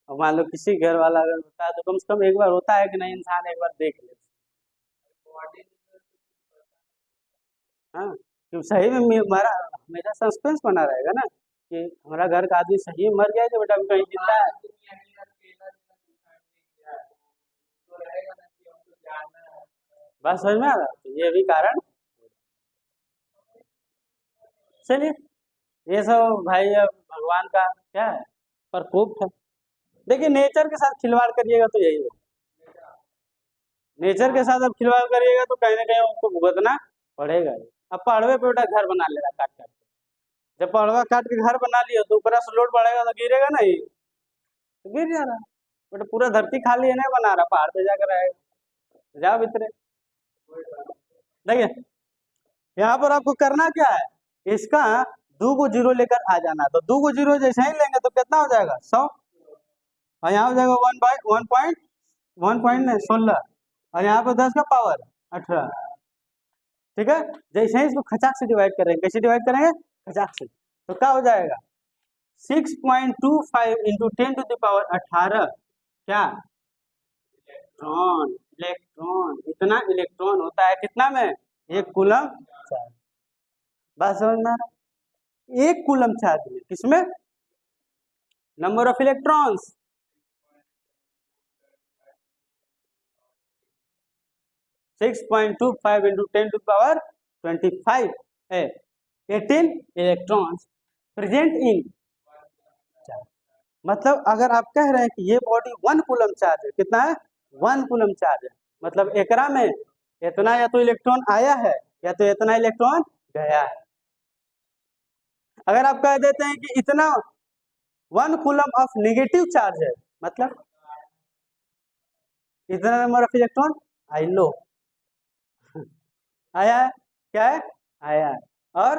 और मान लो किसी घर वाला अगर होता है तो कम से कम एक बार होता है कि नहीं, इंसान एक बार देख ले, हाँ, क्यों सही में मरा, मेरा सस्पेंस बना रहेगा ना कि हमारा घर का आदमी सही में मर गया जो बेटा कहीं जिंदा है, बस समझ में आ रहा, तो ये भी कारण। चलिए ये सब भाई अब भगवान का क्या है, प्रकोप है। देखिए नेचर के साथ खिलवाड़ करिएगा तो यही होगा, नेचर के साथ अब खिलवाड़ करिएगा तो कहीं ना कहीं उसको भुगतना पड़ेगा ही। अब पहाड़वे पे बेटा घर बना ले रहा काट काट के, जब पहाड़वा काट के घर बना लिया तो ऊपर से लोड बढ़ेगा तो गिरेगा नहीं, तो गिर जा रहा बेटा, पूरा धरती खाली है नहीं बना रहा, पहाड़ पे जाकर रहेगा, जाओ भीतरे। देखिए यहाँ पर आपको करना क्या है, इसका 2 को जीरो लेकर आ जाना, तो 2 को जीरो जैसे ही लेंगे तो कितना हो जाएगा 100, और यहाँ हो जाएगा 1/1.16, और यहाँ पे 10 का पावर 18, ठीक है। जैसे ही इसको खचाक से डिवाइड करेंगे, कैसे डिवाइड करेंगे, खचाक से, तो क्या हो जाएगा 6.25 इंटू 10⁻18 क्या, इलेक्ट्रॉन, इतना इलेक्ट्रॉन होता है कितना में, एक कूलम चार्ज। बात समझ में आ रहा, एक कूलम चार्ज में किसमें, नंबर ऑफ इलेक्ट्रॉन्स 6.25 into 10⁻25 है 18 इलेक्ट्रॉन्स प्रेजेंट इन। मतलब अगर आप कह रहे हैं कि ये बॉडी 1 कूलम चार्ज है, कितना है 1 कूलम चार्ज है, मतलब एकरा में इतना या तो इलेक्ट्रॉन आया है या तो इतना इलेक्ट्रॉन गया है। अगर आप कह देते हैं कि इतना 1 कूलम ऑफ नेगेटिव चार्ज है, मतलब इतना नंबर ऑफ इलेक्ट्रॉन आई लो आया है, क्या है आया है। और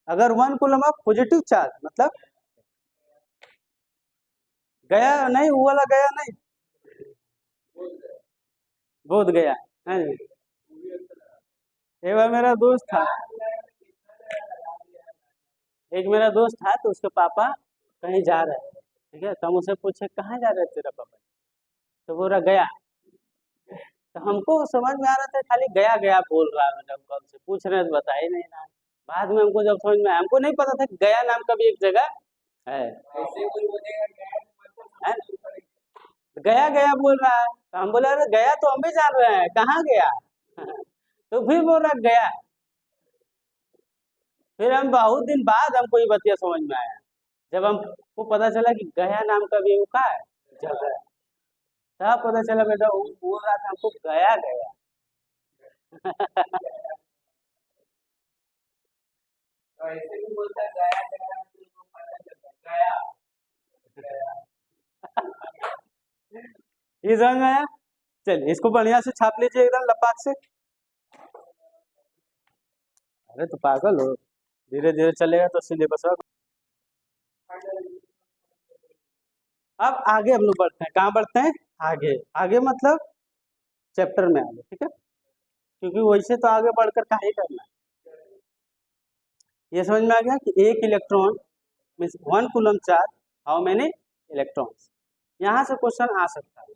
अगर 1 कूलम ऑफ पॉजिटिव चार्ज मतलब गया नहीं, वो वाला गया नहीं, बोध गया है जी। एक बार मेरा दोस्त था, तो उसके पापा कहीं जा रहे थे, ठीक है, तो हम उसे पूछे कहाँ जा रहे तेरा पापा, तो बोल रहा गया। तो हमको समझ में आ रहा था खाली गया गया बोल रहा है, मतलब कब से पूछ रहे तो बता ही नहीं रहा। बाद में हमको जब समझ में आया, हमको नहीं पता था कि गया नाम का भी एक जगह है। है? गया गया बोल रहा है, तो हम बोला अरे गया तो हम भी जान रहे हैं, कहाँ गया तो फिर बोल रहा गया। फिर हम बहुत दिन बाद हमको ये बतिया समझ में आया, जब हमको पता चला कि गया नाम का भी का है जगह है, तब पता चला बेटा वो बोल रहा था हमको गया गया तो ऐसे भी बोलता है गया गया तो उसको पता चलता है, गया ये समझ में आया। चलिए इसको बढ़िया से छाप लीजिए एकदम लपाक से। अरे तो पागल हो, धीरे धीरे चलेगा तो सिलेबस। अब आगे हम लोग बढ़ते हैं, कहाँ बढ़ते हैं आगे, आगे मतलब चैप्टर में आगे, ठीक है, क्योंकि वैसे तो आगे बढ़कर क्या ही करना है। ये समझ में आ गया कि एक electron means 1 coulomb charge, how many electrons, यहाँ से क्वेश्चन आ सकता है।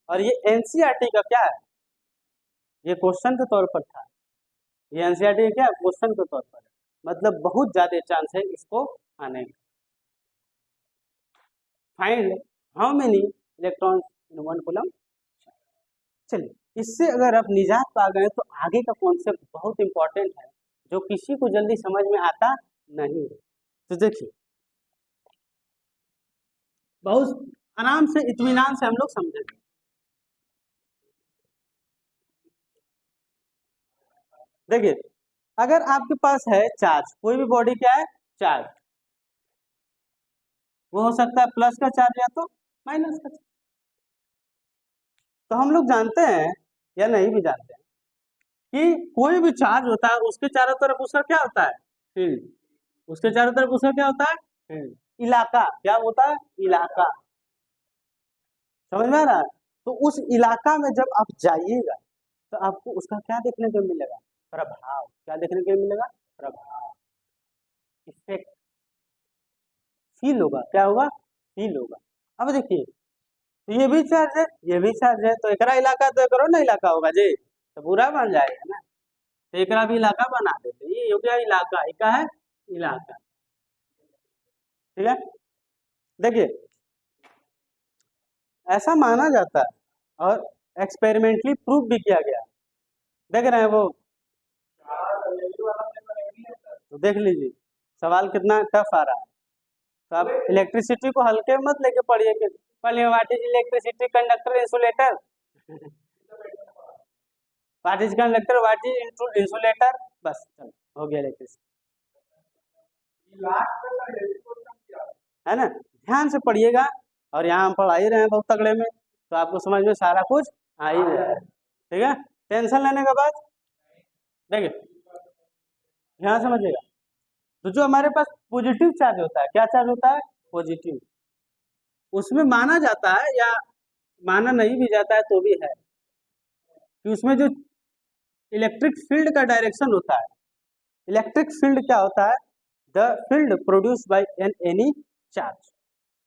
और ये एनसीईआरटी का क्या है, ये क्वेश्चन के तौर पर था, ये एनसीईआरटी क्या क्वेश्चन के तौर पर, मतलब बहुत ज्यादा चांस है इसको आने का। Find how many electrons in 1 coulomb. चलिए इससे अगर आप निजात पा गए तो आगे का कॉन्सेप्ट बहुत इंपॉर्टेंट है, जो किसी को जल्दी समझ में आता नहीं है। तो देखिए बहुत आराम से इत्मीनान से हम लोग समझेंगे। देखिए अगर आपके पास है चार्ज, कोई भी बॉडी क्या है चार्ज, वो हो सकता है प्लस का चार्ज या तो माइनस का चार्ज। तो हम लोग जानते हैं या नहीं भी जानते हैं कि कोई भी चार्ज होता है उसके चारों तरफ उसका क्या होता है फील्ड, उसके चारों तरफ उसका क्या होता है फील्ड, इलाका क्या होता है इलाका, समझ में आ रहा है। तो उस इलाका में जब आप जाइएगा तो आपको उसका क्या देखने को मिलेगा प्रभाव, क्या देखने को मिलेगा प्रभाव, इफेक्ट फील होगा, क्या होगा फील होगा। अब देखिए तो ये भी चार्ज है ये भी चार्ज है, तो एकरा इलाका तो एकरो ना इलाका होगा जी, तो बुरा बन जाएगा ना, तो एकरा भी इलाका बना देते, ये हो गया इलाका, एक है इलाका, ठीक है। देखिए ऐसा माना जाता है और एक्सपेरिमेंटली प्रूव भी किया गया, देख रहे हैं वो, तो देख लीजिए सवाल कितना टफ आ रहा है। तो आप इलेक्ट्रिसिटी को हल्के मत लेके पढ़िए कि पहले what is electricity, conductor, insulator, what is conductor, what is insulator, बस चलो हो गया इलेक्ट्रिसिटी, है ना। ध्यान से पढ़िएगा, और यहाँ हम पढ़ा ही रहे हैं बहुत तगड़े में, तो आपको समझ में सारा कुछ आ ही रहा है, ठीक है। टेंशन लेने के बाद देखिए ध्यान समझिएगा, तो जो हमारे पास पॉजिटिव चार्ज होता है, क्या चार्ज होता है पॉजिटिव, उसमें माना जाता है या माना नहीं भी जाता है तो भी है कि उसमें जो इलेक्ट्रिक फील्ड का डायरेक्शन होता है, इलेक्ट्रिक फील्ड क्या होता है, the field produced by any charge,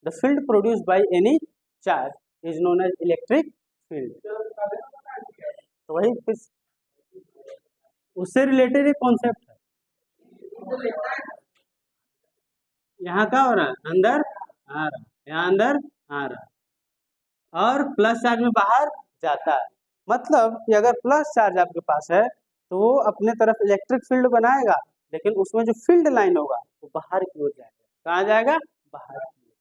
the field produced by any charge is known as electric field. तो वही उससे रिलेटेड एक कॉन्सेप्ट है, यहाँ का हो रहा है अंदर आ रहा है, यहाँ अंदर आ रहा है, और प्लस चार्ज में बाहर जाता है, मतलब कि अगर प्लस चार्ज आपके पास है तो वो अपने तरफ इलेक्ट्रिक फील्ड बनाएगा, लेकिन उसमें जो फील्ड लाइन होगा वो बाहर की ओर जाएगा। कहाँ जाएगा? बाहर की ओर।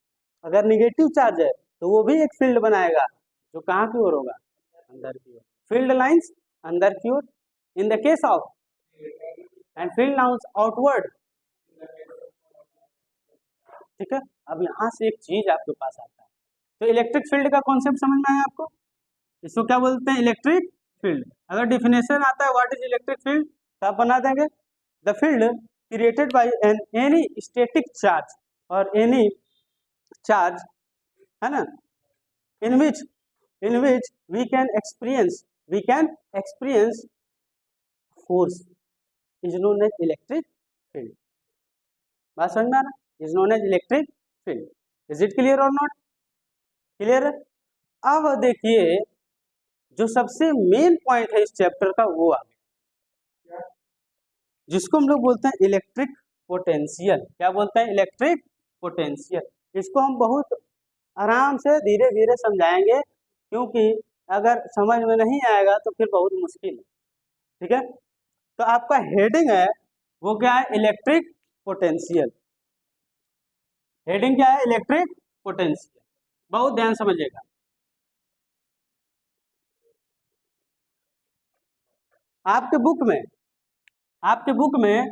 अगर निगेटिव चार्ज है तो वो भी एक फील्ड बनाएगा, जो कहाँ की ओर होगा? अंदर की ओर। फील्ड लाइंस अंदर की ओर in the case of, and field lines outward. ठीक है, अब यहाँ से एक चीज आपके पास आता है, तो इलेक्ट्रिक फील्ड का कॉन्सेप्ट समझ में आया आपको? इसको क्या बोलते हैं? Electric field. अगर डिफिनेशन आता है व्हाट इज इलेक्ट्रिक फील्ड तो आप बना देंगे, the field created by an any static charge और एनी चार्ज, है ना, in which we can experience force is known as electric field. बात समझ में आ रहा? Is known as electric field. Is it clear और नॉट क्लियर? अब देखिए जो सबसे मेन पॉइंट है इस चैप्टर का वो आ गया, जिसको हम लोग बोलते हैं इलेक्ट्रिक पोटेंशियल। क्या बोलते हैं? Electric potential. इसको हम बहुत आराम से धीरे धीरे समझाएंगे, क्योंकि अगर समझ में नहीं आएगा तो फिर बहुत मुश्किल है। ठीक है, तो आपका हेडिंग है वो क्या है? Electric potential. हेडिंग क्या है? Electric potential. बहुत ध्यान समझिएगा। आपके बुक में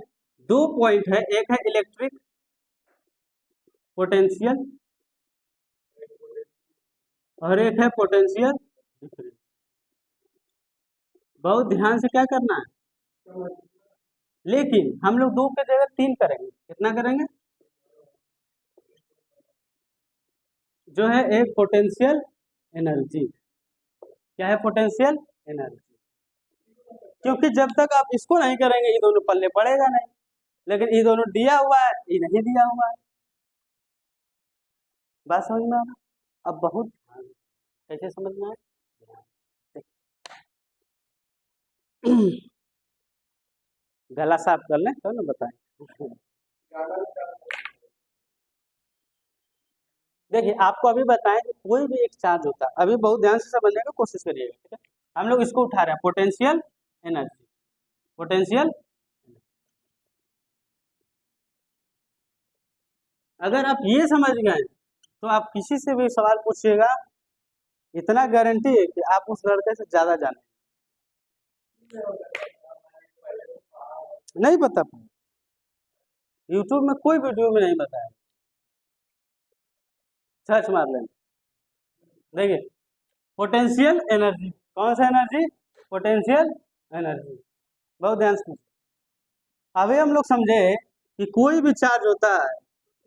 दो पॉइंट है, एक है इलेक्ट्रिक पोटेंशियल और एक है पोटेंशियल डिफरेंस। बहुत ध्यान से क्या करना है, लेकिन हम लोग दो के जगह तीन करेंगे। कितना करेंगे? जो है एक पोटेंशियल एनर्जी। क्या है? Potential energy. क्योंकि जब तक आप इसको नहीं करेंगे ये दोनों पल्ले पड़ेगा नहीं, लेकिन ये दोनों दिया हुआ है, ये नहीं दिया हुआ है। बात समझ में आ रहा? अब बहुत ध्यान से, कैसे समझना है? गला साफ कर लें तो ना बताएं। देखिए आपको अभी बताएं कि कोई भी एक चार्ज होता है, अभी बहुत ध्यान से समझने की कोशिश करिएगा। ठीक है, हम लोग इसको उठा रहे हैं पोटेंशियल एनर्जी। पोटेंशियल, अगर आप ये समझ गए तो आप किसी से भी सवाल पूछिएगा, इतना गारंटी है कि आप उस लड़के से ज्यादा जाने। नहीं पता, यूट्यूब में कोई वीडियो में नहीं बताया, सर्च मार लेंगे। देखिए पोटेंशियल एनर्जी, कौन सा एनर्जी? Potential energy. बहुत ध्यान से। अभी हम लोग समझे कि कोई भी चार्ज होता है,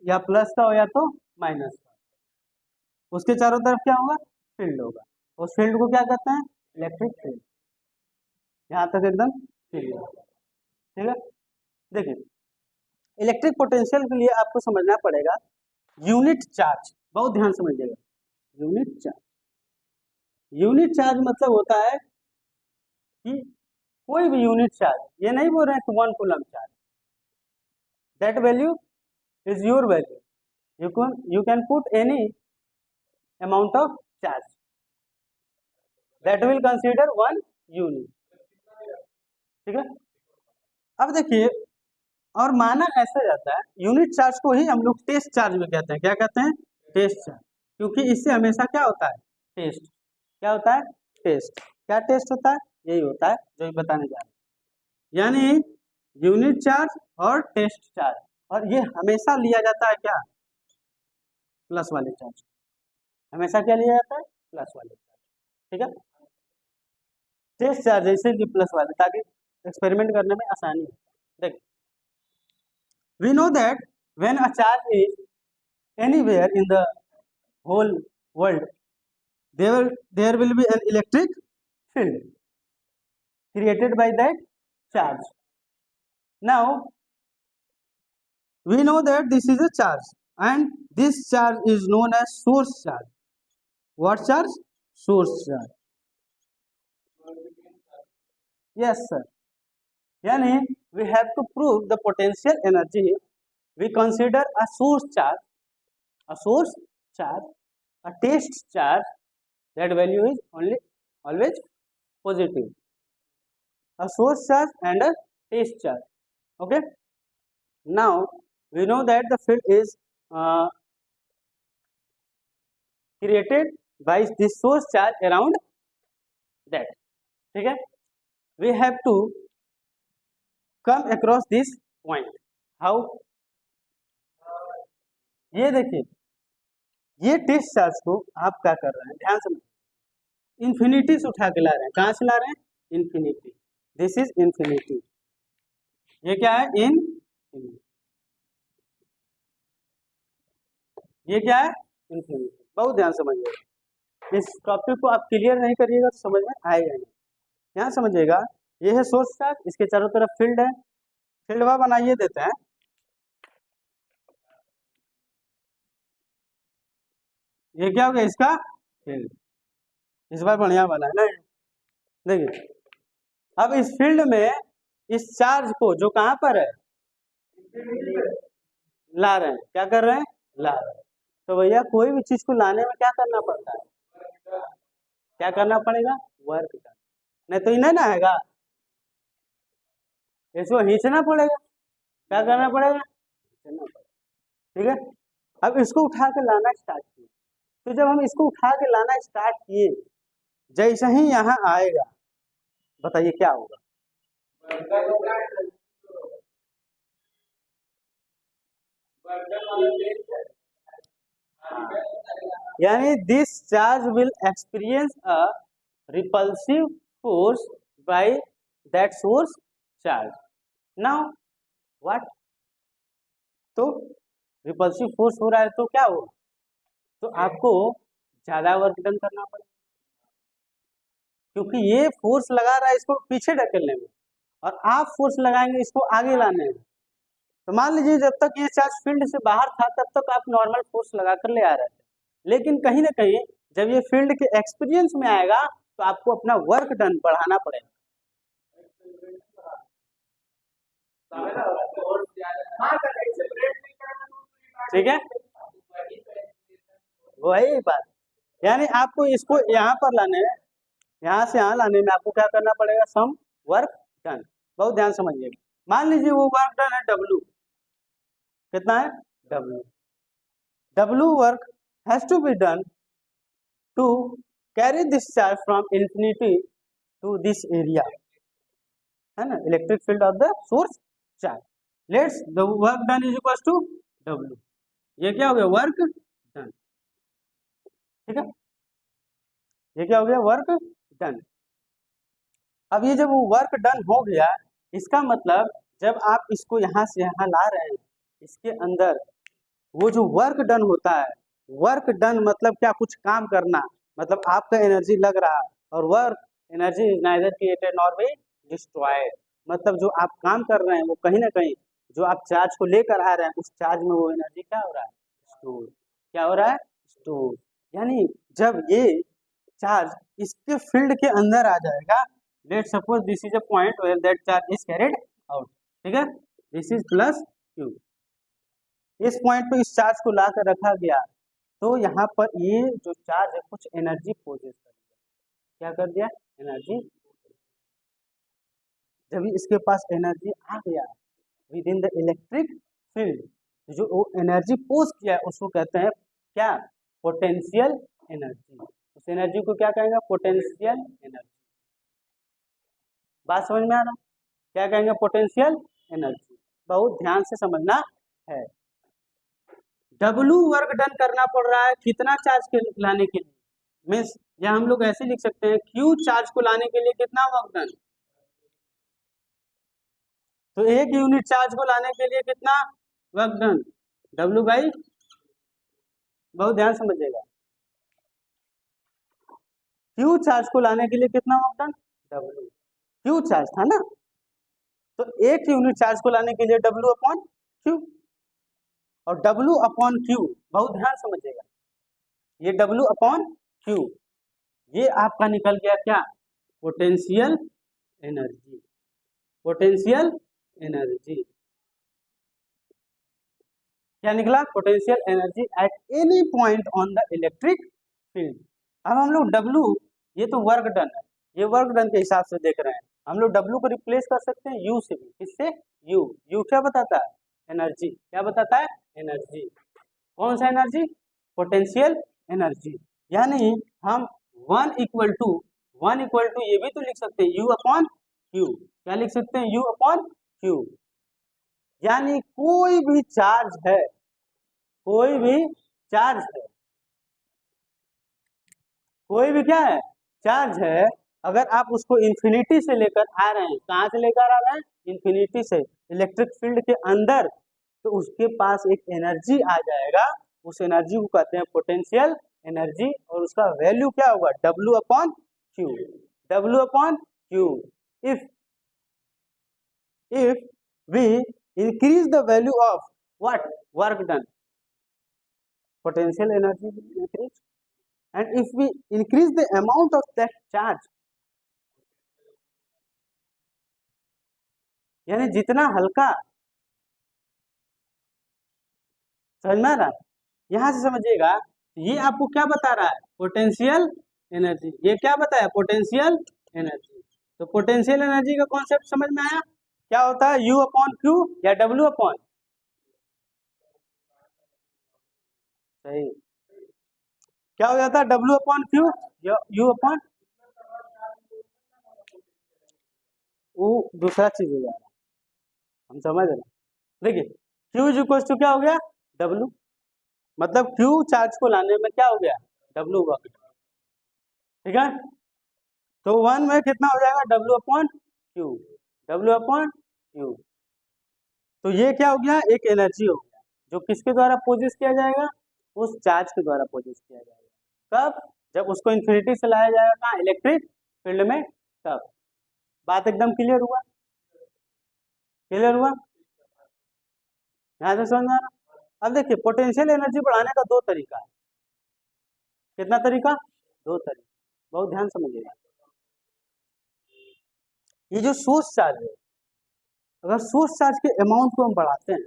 या प्लस का हो या तो माइनस का, उसके चारों तरफ क्या होगा? फील्ड होगा। उस फील्ड को क्या कहते हैं? Electric field. यहाँ तक एकदम क्लियर। ठीक है, देखिए इलेक्ट्रिक पोटेंशियल के लिए आपको समझना पड़ेगा यूनिट चार्ज। बहुत ध्यान समझिएगा, यूनिट चार्ज। यूनिट चार्ज मतलब होता है कि कोई भी यूनिट चार्ज, ये नहीं बोल रहे हैं कि 1 coulomb charge, that value is your value, you can put any amount of charge that will consider 1 unit। ठीक है, अब देखिए, और माना ऐसा जाता है यूनिट चार्ज को ही हम लोग टेस्ट चार्ज में कहते हैं। क्या कहते हैं? Test charge. क्योंकि इससे हमेशा क्या होता है? टेस्ट। क्या होता है? टेस्ट। क्या टेस्ट होता है? यही होता है जो ये बताने जा रहे हैं, यानी यूनिट चार्ज और टेस्ट चार्ज। और ये हमेशा लिया जाता है क्या? प्लस वाले चार्ज। हमेशा क्या लिया जाता है? प्लस वाले चार्ज। ठीक है, टेस्ट चार्ज जैसे कि प्लस वाले, ताकि एक्सपेरिमेंट करने में आसानी हो। देखिए we know that when a charge is anywhere in the whole world, there will be an electric field created by that charge. Now we know that this is a charge, and this charge is known as source charge. What charge? Source charge. Yes sir, yani we have to prove the potential energy. We consider a source charge, a test charge, that value is only always positive, a source charge and a test charge. Okay, now we know that the field is created by this source charge around that. ठीक है, we have to come across this point. How? ये देखिए, ये test charge को आप क्या कर रहे हैं, ध्यान से इन्फिनिटी से उठा के ला रहे हैं. कहाँ से ला रहे हैं? इन्फिनिटी. This is infinity. ये क्या है? इन्फिनिटी. ये क्या है? इन्फिनिटी. बहुत ध्यान समझिएगा. इस टॉपिक को आप क्लियर नहीं करिएगा तो समझ में आएगा नहीं. यहाँ समझिएगा, ये है सोर्स चार्ज, इसके चारों तरफ फील्ड है. फील्ड वह बनाइए देते हैं. ये क्या हो गया? इसका फील्ड. इस बार बढ़िया बना है ना. देखिए, अब इस फील्ड में इस चार्ज को जो कहाँ पर है, ला रहे हैं. क्या कर रहे हैं? ला रहे हैं. तो भैया कोई भी चीज को लाने में क्या करना पड़ता है? क्या करना पड़ेगा? वर्क करना. नहीं तो इन्हें ना आएगा, इसको खींचना पड़ेगा. क्या करना पड़ेगा? खींचना पड़ेगा. ठीक है, अब इसको उठा के लाना स्टार्ट किए. तो जब हम इसको उठा के लाना स्टार्ट किए, जैसे ही यहाँ आएगा, बताइए क्या होगा? यानी this charge will experience a repulsive force by that source charge. Now what? तो रिपल्सिव फोर्स हो रहा है तो क्या होगा? तो आपको ज्यादा वर्क डन करना पड़ेगा, क्योंकि ये फोर्स लगा रहा है इसको पीछे ढकेलने में, और आप फोर्स लगाएंगे इसको आगे लाने में. तो मान लीजिए जब तक ये चार्ज फील्ड से बाहर था तब तक आप नॉर्मल फोर्स लगा कर ले आ रहे थे, लेकिन कहीं ना कहीं जब ये फील्ड के एक्सपीरियंस में आएगा तो आपको अपना वर्क डन बढ़ाना पड़ेगा. ठीक है, वही बात. यानी आपको इसको यहाँ पर लाने में, यहाँ से यहाँ लाने में आपको क्या करना पड़ेगा? Some work done. बहुत ध्यान समझिएगा. मान लीजिए वो वर्क डन है W. कितना है? W. W work has to be done to carry this charge from infinity to this area, है ना, electric field of the source charge. Let's the work done is equal to W. ये क्या हो गया? Work done. ठीक है, ये क्या हो गया? Work done. अब ये जब वो वर्क डन हो गया, इसका मतलब जब आप इसको यहाँ से यहाँ ला रहे हैं, इसके अंदर वो जो वर्क डन होता है, वर्क डन मतलब क्या? कुछ काम करना, मतलब आपका एनर्जी लग रहा है. और work energy is neither created nor be destroyed. मतलब जो आप काम कर रहे हैं वो कहीं ना कहीं जो आप चार्ज को लेकर आ रहे हैं, उस चार्ज में वो एनर्जी क्या हो रहा है? स्टोर. क्या हो रहा है? स्टोर. यानी जब ये चार्ज इसके फील्ड के अंदर आ जाएगा, let suppose this is a point where that charge is carried out. ठीक है, दिस इज प्लस Q. इस पॉइंट पे इस चार्ज को ला कर रखा गया, तो यहाँ पर ये जो चार्ज है कुछ एनर्जी पोजेस कर दिया. क्या कर दिया? एनर्जी. जब इसके पास एनर्जी आ गया with in the electric field, जो वो एनर्जी पोज किया है उसको कहते हैं क्या? Potential energy. उस एनर्जी को क्या कहेंगे? Potential energy. बात समझ में आ रहा? क्या कहेंगे? Potential energy. बहुत ध्यान से समझना है. W वर्क डन करना पड़ रहा है कितना चार्ज के लाने के लिए? मीन्स या हम लोग ऐसे लिख सकते हैं Q चार्ज को लाने के लिए कितना वर्क डन? तो एक यूनिट चार्ज को लाने के लिए कितना वर्क डन? W by. बहुत ध्यान समझिएगा. Q चार्ज को लाने के लिए कितना work done? W. Q charge था ना, तो एक यूनिट चार्ज को लाने के लिए W अपॉन Q. और W अपॉन Q, बहुत ध्यान समझिएगा, ये W अपॉन Q ये आपका निकल गया क्या? Potential energy. पोटेंशियल एनर्जी क्या निकला? Potential energy at any point on the electric field. अब हम लोग W, ये तो वर्क डन है, ये वर्क डन के हिसाब से देख रहे हैं। हम लोग W को रिप्लेस कर सकते हैं U से भी। किससे? U क्या बताता है? एनर्जी। क्या बताता है? एनर्जी। कौन सा एनर्जी? Potential energy. यानी हम 1 ये भी तो लिख सकते हैं U/Q। क्या लिख सकते हैं? U/Q। यानी कोई भी चार्ज है, कोई भी चार्ज है, कोई भी क्या है? चार्ज है। अगर आप उसको इंफिनिटी से लेकर आ रहे हैं, कहाँ से लेकर आ रहे हैं? इंफिनिटी से, इलेक्ट्रिक फील्ड के अंदर, तो उसके पास एक एनर्जी आ जाएगा। उस एनर्जी को कहते हैं पोटेंशियल एनर्जी, और उसका वैल्यू क्या होगा? W/Q। W/Q। if we increase the value of what? Work done, potential energy will increase, and if we increase the amount of that charge, यानी जितना हल्का, समझ में आ रहा है? यहां से समझिएगा, ये आपको क्या बता रहा है? Potential energy. ये क्या बताया? Potential energy. तो पोटेंशियल एनर्जी का कॉन्सेप्ट समझ में आया? क्या होता है? U/Q या W/? सही। क्या हो जाता है? W/Q या U/? वो दूसरा चीज हो जाएगा, हम समझ रहे हैं। देखिए Q इज इक्वल टू क्या हो गया? W। मतलब Q चार्ज को लाने में क्या हो गया? W work. ठीक है, तो 1 में कितना हो जाएगा? W/Q। W/Q। तो ये क्या हो गया? एक एनर्जी हो गया, जो किसके द्वारा प्रोड्यूस किया जाएगा? उस चार्ज के द्वारा प्रोड्यूस किया जाएगा। कब? जब उसको इन्फिनिटी से लाया जाएगा कहाँ? इलेक्ट्रिक फील्ड में। तब। बात एकदम क्लियर हुआ? क्लियर हुआ? यहाँ से समझ में आ रहा? अब देखिए, पोटेंशियल एनर्जी बढ़ाने का दो तरीका है। कितना तरीका? दो तरीका। बहुत ध्यान समझिएगा। ये जो सोर्स चार्ज है, अगर सोर्स चार्ज के अमाउंट को हम बढ़ाते हैं,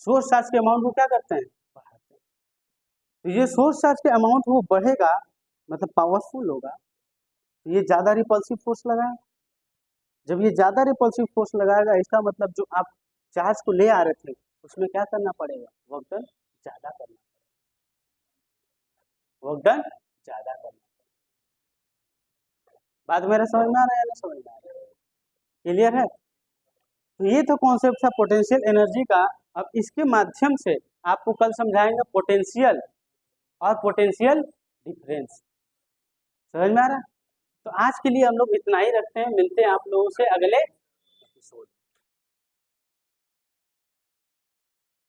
सोर्स चार्ज के अमाउंट को क्या करते हैं? बढ़ाते हैं। तो ये सोर्स चार्ज के अमाउंट वो बढ़ेगा, मतलब पावरफुल होगा, तो ये ज्यादा रिपल्सिव फोर्स लगाएगा। जब ये ज्यादा रिपल्सिव फोर्स लगाएगा, इसका मतलब जो आप चार्ज को ले आ रहे थे, उसमें क्या करना पड़ेगा? वर्क डन ज्यादा करना पड़ेगा। वर्क डन ज्यादा करना। बात मेरा समझ में आ रहा है या नहीं समझ में आ रहा है? क्लियर है? तो ये तो कॉन्सेप्ट था पोटेंशियल एनर्जी का। अब इसके माध्यम से आपको कल समझाएंगे पोटेंशियल और पोटेंशियल डिफरेंस। समझ में आ रहा है? तो आज के लिए हम लोग इतना ही रखते हैं। मिलते हैं आप लोगों से अगले एपिसोड।